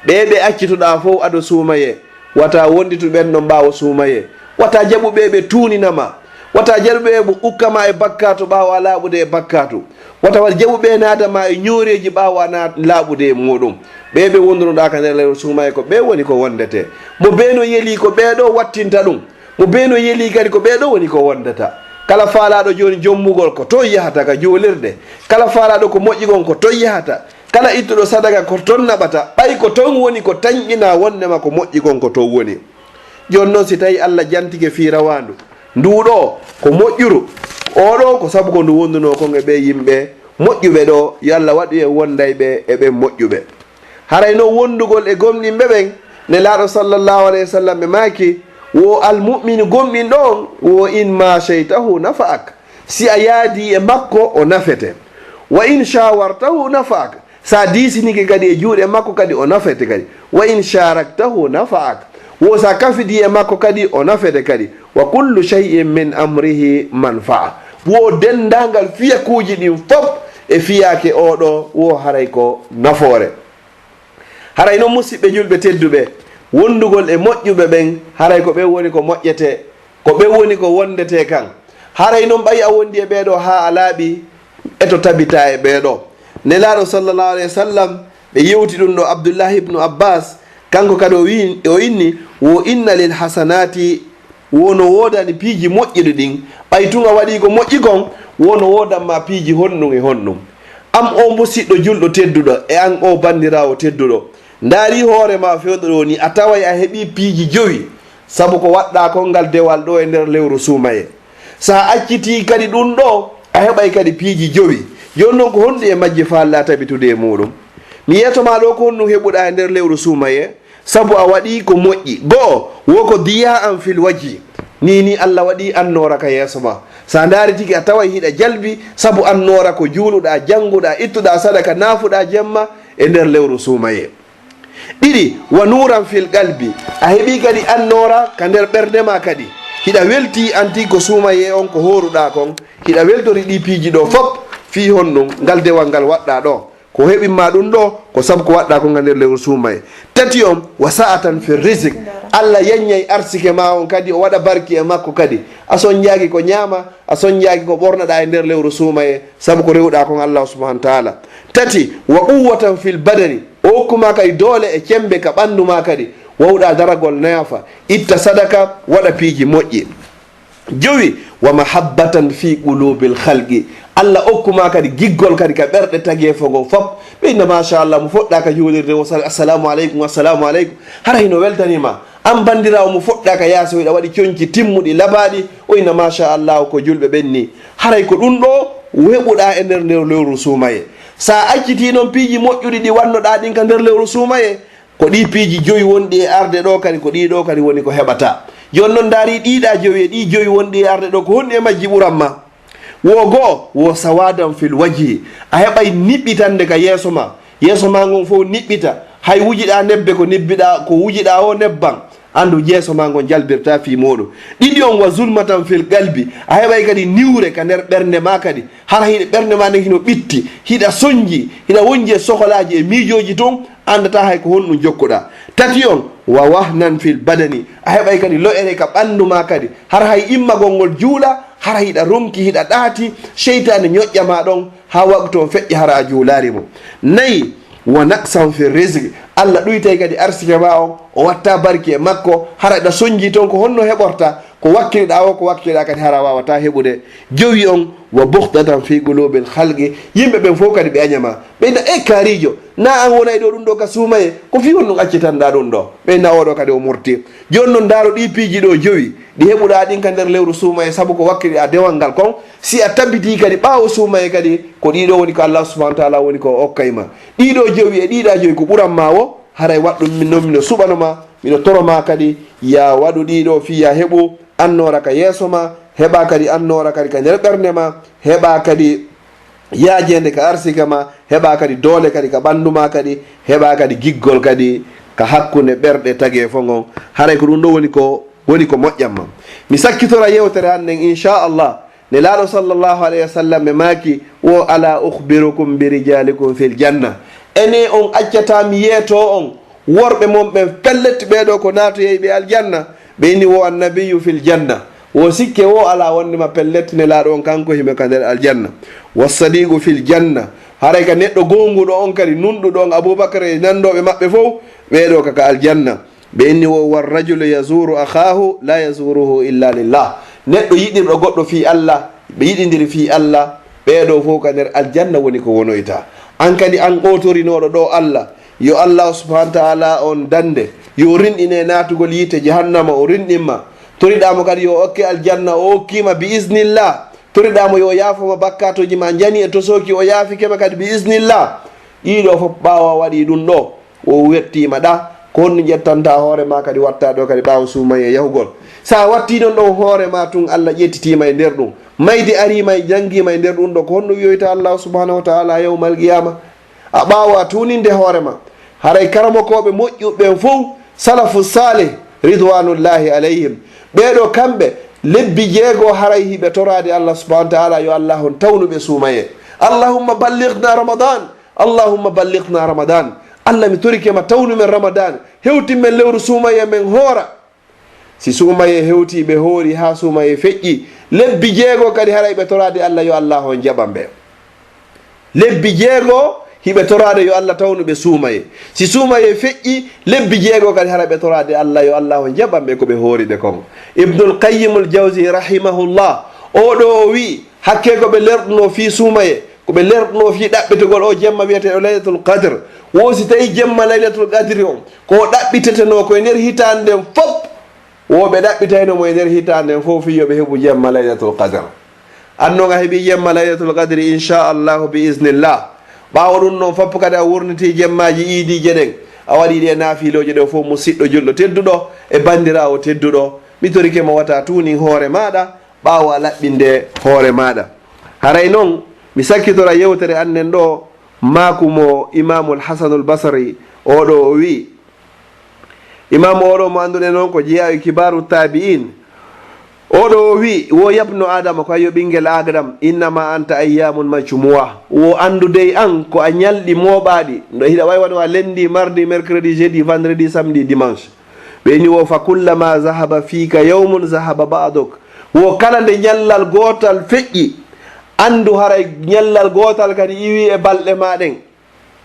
ɓe accituɗa fof aɗo suumaye wata wonditu ɓen ɗo mbawa suumaye wata jaɓuɓe ɓe tuuninama wata jaɓuɓe ɓe ukkama e bakkatu ɓawa laaɓude e bakkatu wata waɗa jaɓuɓe naadama e ñooreji ɓawa laaɓude e muɗum ɓe wondunoɗa ka nder lewru suumaye ko ɓe woni ko wondete mo ɓeno yeeli ko ɓeɗo wattinta ɗum mo ɓeno yeeli kadi ko ɓeɗo woni ko wondata kala faalaɗo joni jommugol ko toon yahata ka juulirde kala faalaɗo ko moƴƴigon ko toon yahata kala ittuɗo sadaka ko toon naɓata ɓay ko toon woni ko tañƴina wondema ko moƴƴigon ko toon woni joni noon si tawi Allah jantike fi rawandu nduɗo ko moƴƴuru oɗo ko saabu ko ndu wonduno kon e ɓe yimɓe moƴƴuɓe ɗo yo Allah waɗu e wondayɓe e ɓen moƴƴuɓe harayno wondugol e gomɗinɓe ɓen ne laaɗo sallllahu alayhi wa sallam ɓe maaki wo almuminu gomɗin ɗon wo in ma cheytahu nafaak si a yaadi e makko o nafete wa in shawartahu nafaak sa disinike kadi e juuɗe makko kadi o nafete kadi wa in sharaktahu nafaak wo sa kafidi e makko kadi o nafete kadi wa kullu shay'in min amrihi manfaa wo dendangal fiyakuji ɗin fof e fiyake oɗo wo haray ko nafoore haray noon musidɓe julɓe tedduɓe wondugol e moƴƴuɓe ɓen haray ko ɓe woni ko moƴƴete ko ɓe woni ko wondete kan haray noon ɓayi a wondi e ɓeɗo ha a laaɓi eto tabita e ɓeɗo nelaɗo sallllahu alayhi wa sallam ɓe yewti ɗum ɗo abdoullahi ibnu abbas kanko kadi o inni wo inna lil hasanati wono wodani piiji moƴƴuɗi ɗin ɓay tun a waɗi ko moƴƴi kon wono wodanma piiji honɗum e honɗum am o musidɗo julɗo tedduɗo e an o bandirawo tedduɗo ndaari hoorema fewɗo ɗo ni a taway a heeɓi piiji 5 sabu ko waɗɗa kolngal dewal ɗo e nder lewru suumaye sa acciti kadi ɗum ɗo a heɓay kadi piiji 5 joni noon ko honɗu e majje falla tabitude e muɗum mi yiyatoma ɗo ko honɗum heɓuɗa e nder lewru suumaye sabu a waɗi ko moƴƴi goo woko diya an fil waji ni Allah waɗi annora ka yeeso ma sa ndaari tigi a taway hiɗa jalbi sabu annora ko juuluɗa jannguɗa ittuɗa sadaka naafuɗa jemma e nder lewru suumaye ɗiɗi wa nuran fil qalbi a heeɓi kadi annora ka nder ɓernde ma kadi hiɗa welti anti ko suumaye on ko horuɗa kon hiɗa weltori ɗi piiji ɗo fof fi honɗum ngal dewal ngal waɗɗa ɗo ko heɓinma ɗum ɗo ko sabu ko waɗɗa ko ngal nder lewru suumaye tati on wa sa'atan fi risque Allah yaññay arsike ma on kadi o waɗa barki e makko kadi a soñjaki ko ñaama a soñjaki ko ɓornaɗa e nder lewru suumaye sabu ko rewɗa kon Allah subhanahu wa taala tati wa quwwatan fil badani o hokkuma kadi doole e cembe ka ɓandu ma kadi wawɗa daragol naafa itta sadaka waɗa piiji moƴƴi 5 wa mahabbatan fi qulubil khalqi Allah okkuma kadi giggol kadi ka ɓerɗe tageefo ngo fof ɓeyna machallah mo foɗɗa ka juulirde o assalamu aleykum assalamu aleykum hara hino weltanima an bandirawo mo foɗɗa ka yaasa wiɗa waɗi coñci timmuɗi labaɗi oyna machallahu ko julɓe ɓenni haray ko ɗum ɗo weɓuɗa e nder lewru suumaye sa acciti noon piiji moƴƴuɗi ɗi wannoɗa ɗin ka nder lewru suumaye ko ɗi piiji 5 wonɗi e arde ɗo kadi ko ɗiɗo kadi woni ko heɓata joni noon daari ɗiɗa 5 e ɗi 5 wonɗi e arde ɗo ko honɗi e majji ɓuranma wo goo wo sawadan fil wajhi a heɓay niɓɓitande ka yeeso ma ngon fof niɓɓita hay wujiɗa nebbe ko nebbiɗa ko wujiɗa o nebban andu yeeso ma ngon jalbirta fi muɗum ɗiɗi on wa zulmatan fil qalbi a heɓay kadi niwre ka nder ɓernde ma kadi hara hiɗa ɓernde ma nden hino ɓitti hiɗa soñji hiɗa wonji e soholaji e miijoji toon andata hay ko honɗum jokkuɗa tati on wa wahnan fil badani a heɓay kadi lo'ere ka ɓandu ma kadi hara hay immagol ngol juula hara hiɗa ronki hiɗa ɗaati cheytane ñoƴƴama ɗon ha waktu on feƴƴi hara a juulari mo 4 wa naqsan fi risque Allah ɗuytay kadi arsike ma on o watta barki e makko hara ɗa soñji toon ko honno heɓorta ko wakkiliɗa o ko wakkiliɗa kadi hara wawata heɓude 5 on wa buhtatan fi qulubil khalqi yimɓe ɓen fof kadi ɓe añama ɓeyna karijo na an wonay ɗo ɗum ɗo ka suumaye ko fi on ɗum accitanɗa ɗum ɗo ɓeyna oɗo kadi o murti joni noon daaro ɗi piiji ɗo jowi ɗi heɓuɗa ɗin ka nder lewru suumaye saabu ko wakkili a dewal ngal kon si a tabbiti kadi ɓaawo suumaye kadi ko ɗiɗo woni ko Allah subhanahu wa taala woni ko okkayma ɗiɗo jowi e ɗiɗa jowi ko ɓuranma o haray waɗɗum min noon mino suɓanoma mino toroma kadi ya waɗu ɗiɗo fiya heɓu annora ka yeeso ma heɓa kadi annora kadi ka nder ɓernde ma heɓa kadi yaajende ka arsika ma heɓa kadi doole kadi ka ɓanndu ma kadi heɓa kadi giggol kadi ka hakkunde ɓerɗe tagi fo ngon haray ko ɗum ɗo woni ko moƴƴatma mi sakkitora yewtere hannden inchallah ne laaɗo sallllahu alayhi wa sallam ɓe maaki wo ala ukhbirukum bi rijalikum fil janna ene on accata mi yeeto on worɓe mon ɓen pelletti ɓeɗo ko naatoyeyi ɓe aljanna ɓe inni wo annabiyu fil janna wo sikke wo ala wondema pelletti ne laaɗo on kanko himɓe ka nder aljanna wassadiqu fil janna haray ka neɗɗo gonguɗo on kadi nunɗuɗo on aboubacre e nandoɓe maɓɓe fof ɓeɗo kaka aljanna ɓe inni wo warrajulu yazuru akhahu la yazuruhu illa lillah neɗɗo yiɗirɗo goɗɗo fi Allah ɓe yiɗidiri fi Allah ɓeɗo fof ka nder aljanna woni ko wonoyta an kadi an ɓotorinoɗo ɗo Allah yo Allah subhanahu wa taala on dande yo rinɗine natugol yiite jahannama o rinɗinma toriɗamo kadi yo okke aljanna o okkima bi isnillah toriɗamo yo yaafoma bakkatoji ma jani e to soki o yaafikema kadi bi isnillah ɗiɗo fof ɓawa waɗi ɗum ɗo o wettima ɗa ko honno ƴettanta hoore ma kadi watta ɗo kadi ɓawa suumay e yahugol sa watti ɗon ɗon hoore ma tun Allah ƴettitima e nder ɗum mayde arima e janggima e nder ɗum ɗo ko honno wiyoyta Allah subhanahu wa taala yawmal qiyama a ɓawa tuninde hoore ma haray karamokoɓe moƴƴuɓɓen fof salafu salih ridwanullahi alayhim ɓeɗo kamɓe lebbi jeego haray hiɓe torade Allah subhanahu wa taala yo Allah on tawnuɓe suumaye allahumma ballighna ramadan allahumma ballighna ramadan Allah mi torikema tawnumen ramadan hewtimen lewru suumaye men hoora si suumaye hewti ɓe hoori ha suumaye feƴƴi lebbi jeego kadi haray ɓe torade Allah yo Allah on jaɓan ɓe lebbi jeego hiɓe torade yo Allah tawnuɓe suumaye si suumaye feƴƴi lebbi jeego kadi hara ɓe torade Allah yo Allah o jaɓanɓe koɓe hooriɓe kon ibnul qayyim ul jawsi rahimahullah oɗo o wi hakke koɓe lerɗuno fi suumaye koɓe lerɗuno fi ɗaɓɓitogol o jemma wiyeteɗo laylatul qadre wosi tawi jemma laylatul qadri on ko ɗaɓɓiteteno koye nder hitande nden fof woɓe ɗaɓɓitaynomo e nder hitande nden fof fi yoɓe heeɓu jemma laylatul qadre annoga heeɓi jemma laylatul qadri inchallahu bi isnillah ɓawa ɗum noon foppo kadi a wurniti jemmaji iidije ɗen a waɗi ɗi e naafiloje ɗe fof musidɗo julɗo tedduɗo e bandirawo tedduɗo mi torikema wata tunin hoore maɗa ɓawa laɓɓinde hoore maɗa haray noon mi sakkitora yewtere annen ɗo makumo imamul hasanul basri oɗo o wi imamu oɗo mo anduɗen noon ko jeeya e kibaru tabi'in oɗo o wi wo yabno adama ko ayo ɓinguel adam innama anta ayyamun majmua wo andudey an ko a ñalɗi moɓaɗi ndo hiɗa way waɗa lendi mardi mercredi jeudi vendredi samedi dimanche ɓeni wo fa kullama zahaba fika yawmun zahaba badok wo kala nde ñallal gotal feƴƴi andu haray ñallal gotal kadi iwi e balɗe maɗen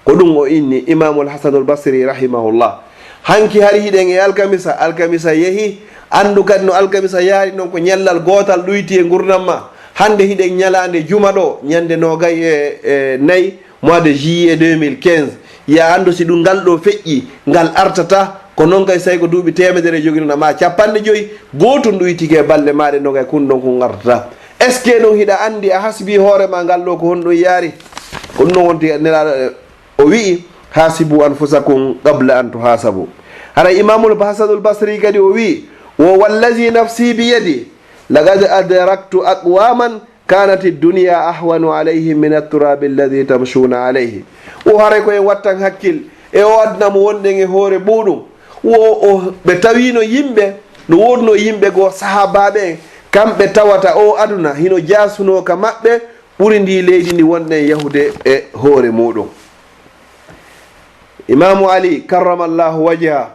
ko ɗum o inni imamul hasanul basri rahimahullah hanki hari hiɗen e alkamisa yeehi andu kadi no alkamisa yaari noon ko ñallal gotal ɗoyti e gurdam ma hande hiɗen ñalande juma ɗo ñande nogay e nayyi mois de juillet 2015 ya andu si ɗum ngal ɗo feƴƴi ngal artata ko noon kay say ko duuɓi temedere joguinona ma 50 goto ɗoytike balɗe maɗe nogay kun ɗon ko gartata est ce que ɗum hiɗa andi a hasbi hoorema ngal ɗo ko honɗum yaari ko ɗum noon wonti nelaɗo o wii hasibu anfusakum qabla an tuhasabu hara imamul hasanul basri kadi o wi wo wallazi nafsi biyadi laqad adraktu aqwaman kanat ad-dunya ahwanu alayhim min at-turab alladhi tamshuna alayhi o haray ko en wattan hakkil e o adna mo wonɗen e hoore ɓuɗum wo o ɓe tawino yimɓe no wodno yimɓe go sahabaɓe en kamɓe tawata o aduna hino jasuno ka maɓɓe ɓuri ndi leydi ndi wonɗen yahude e hoore muɗum imamu ali karramallahu wajha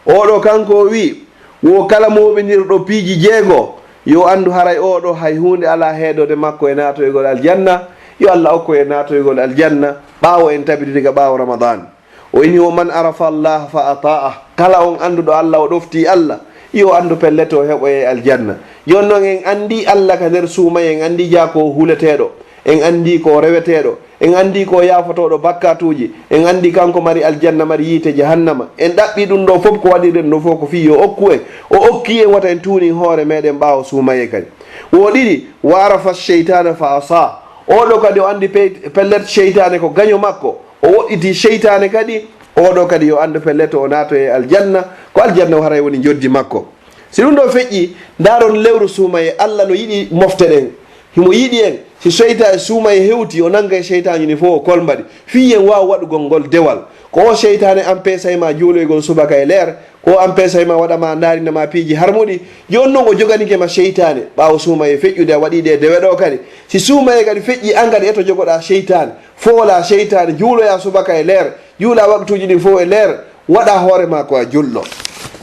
oɗo kanko wi wo kala moɓinirɗo piiji jeego yo andu haray oɗo hay hunde ala heedode makko e natoygol aljanna yo Allah okko e natoygol aljanna ɓawo en tabitiga ɓawo ramadan o ini o man arafa allah fa ata'a kala on anduɗo Allah o ɗofti Allah yo andu pellete o heɓo e aljanna joni noon en andi Allah ka nder suuma en andi jako huleteɗo en andi ko reweteɗo en andi ko yafotoɗo bakkatuji, en andi kanko mari aljanna mari yiite jahannama. En ɗaɓɓi ɗum ɗo fof ko waɗiɗen ɗo fof ko fi yo okku en, o okki en wata en tuuni hoore meɗen ɓaawo suumaye kadi. Wo ɗiɗi wa arafa cheytana fa asa, oɗo kadi o andi pellet cheytane ko gaño makko, o woɗɗiti cheytane kadi. Oɗo kadi yo andu pellet o naato e aljanna, ko aljanna o haray woni joddi makko. Si ɗum ɗo feƴƴi, ndaron lewru suumaye, Allah no yiɗi mofte ɗen, himo yiɗi en si cheytane suumaye hewti o nanga e cheytane ni fof o kolmbaɗi fi en wawa waɗugol ngol dewal. Ko o cheytane empesayma juuloygol subaka e leer, ko empesayma waɗama darinama piiji harmuɗi, joni noon o joganikema cheytane ɓawo suumaye feƴƴude a waɗiɗe dewe ɗo kadi. Si suumaye kadi feƴƴi angadi eto jogoɗa cheytane, foola cheytane, juuloya subaka e leer, juula waktuji ɗin fof e leer, waɗa hoorema ko a julɗo.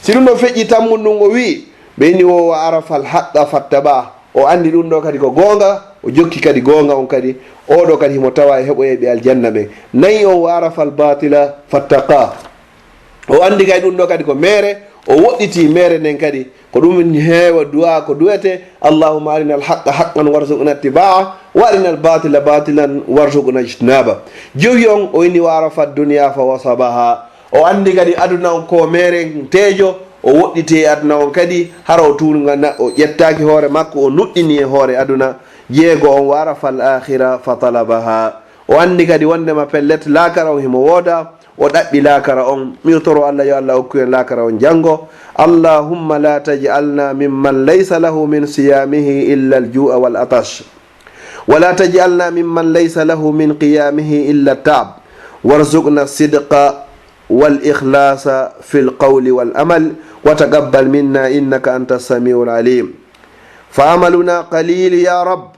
Si ɗum ɗo feƴƴi tammun ɗum o wi ɓeyni o wa arafa al haqqa fattaba, o andi ɗum ɗo kadi ko gonga, o jokki kadi gonga on kadi, oɗo kadi himo tawa e heɓoyeɓe aljanna ɓen. Nayi on wa arafa al batila fattaqa, o andi kadi ɗum ɗo kadi ko mere, o woɗɗiti mere nden kadi ko ɗum heewa du'a ko du'ete allahumma arina al haqqa haqqan warzuqna ittibaa wa arina al batila batilan warzuqna ijtinaba. Jowi on o inni wa arafa dunya fa wasabaha, o andi kadi aduna on ko mere tejo, o woɗɗiti aduna on kadi hara o tunuga o ƴettaki hoore makko, o nuɗɗini e hoore aduna. Jeego on wa arafa al akhira fa talabaha, o andi kadi wondema pellet laakara on himo wooda, o ɗaɓɓi laakara on. Mi toro Allah yo Allah hokku en laakara on janngo. Allahumma la taj'alna mimman laysa lahu min siyamihi illa al-ju'a wal atash, wa la taj'alna mimman laysa lahu min qiyamihi illa at-ta'ab, warzuqna as-sidqa wal ikhlasa fil qawli wal amal, wa taqabbal minna innaka anta as-sami'ul alim. Fa amaluna qalil ya rab,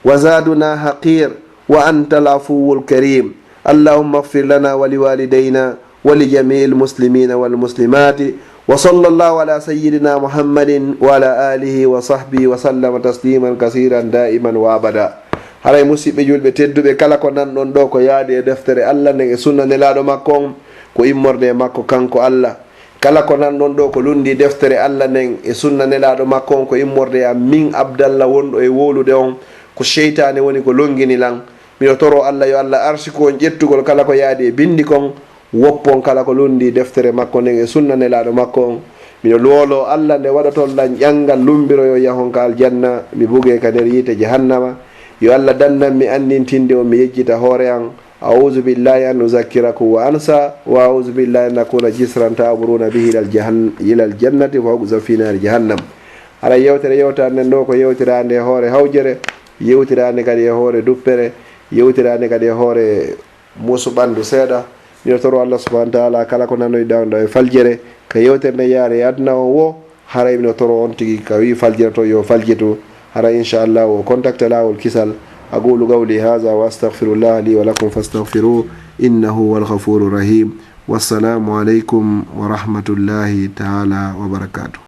wa zaduna haqir, wa anta al-afuwwul karim. اللهم اغفر لنا ولوالدينا ولجميع المسلمين والمسلمات، وصلى الله على سيدنا محمد وعلى آله وصحبه وسلم تسليما كثيرا دائما وابدا. haray musidɓe julɓe tedduɓe, kala ko nanɗon ɗo ko yaadi e deftere Allah nden e sunna nelaɗo makko on, ko immorde makko kanko Allah. Kala ko nanɗon ɗo ko lundi deftere Allah nden e sunna nelaɗo makko on, ko immorde am min Abdallah wonɗo e wolude on, ko cheytane woni ko longini lan. Miɗo toro Allah yo Allah arsiku on ƴettugol kala ko yaadi e bindi kon, woppon kala ko lundi deftere makko nden e sunna nelaɗo makko on. Miɗo luwolo Allah nde waɗatollan ƴangal lumbiro yo yahon ka aljanna, mi buge ka nder yiite jahannama. Yo Allah dannan mi andintinde on mi yejjita hoore an. A'udhu billahi an uzakkirakum wa ansa, wa a'udhu billahi an akuna jisran ta'buruna bihi ila aljannati wa uqza fi nar jahannam. Hara yewtere yewtande ndo ko yewtirande hoore hawjere, yewtirande kadi e hoore duppere, yewtirande kadi e hoore musu ɓandu seeɗa. Miɗo toro Allah subhanahu wa ta'ala kala ko nanoyɗa ɗo e faljere ko yewtere nde yaare aduna on wo, haray miɗo toro on tigi ka wi faljere to yo faljitu. hara inchallah o contacte lawol kisal. aqulu qawli hadha wa astaghfirullah li wa lakum fastaghfiruhu innahu huwal ghafurur rahim. Wassalamu alaikum wa rahmatullahi ta'ala wa barakatuh.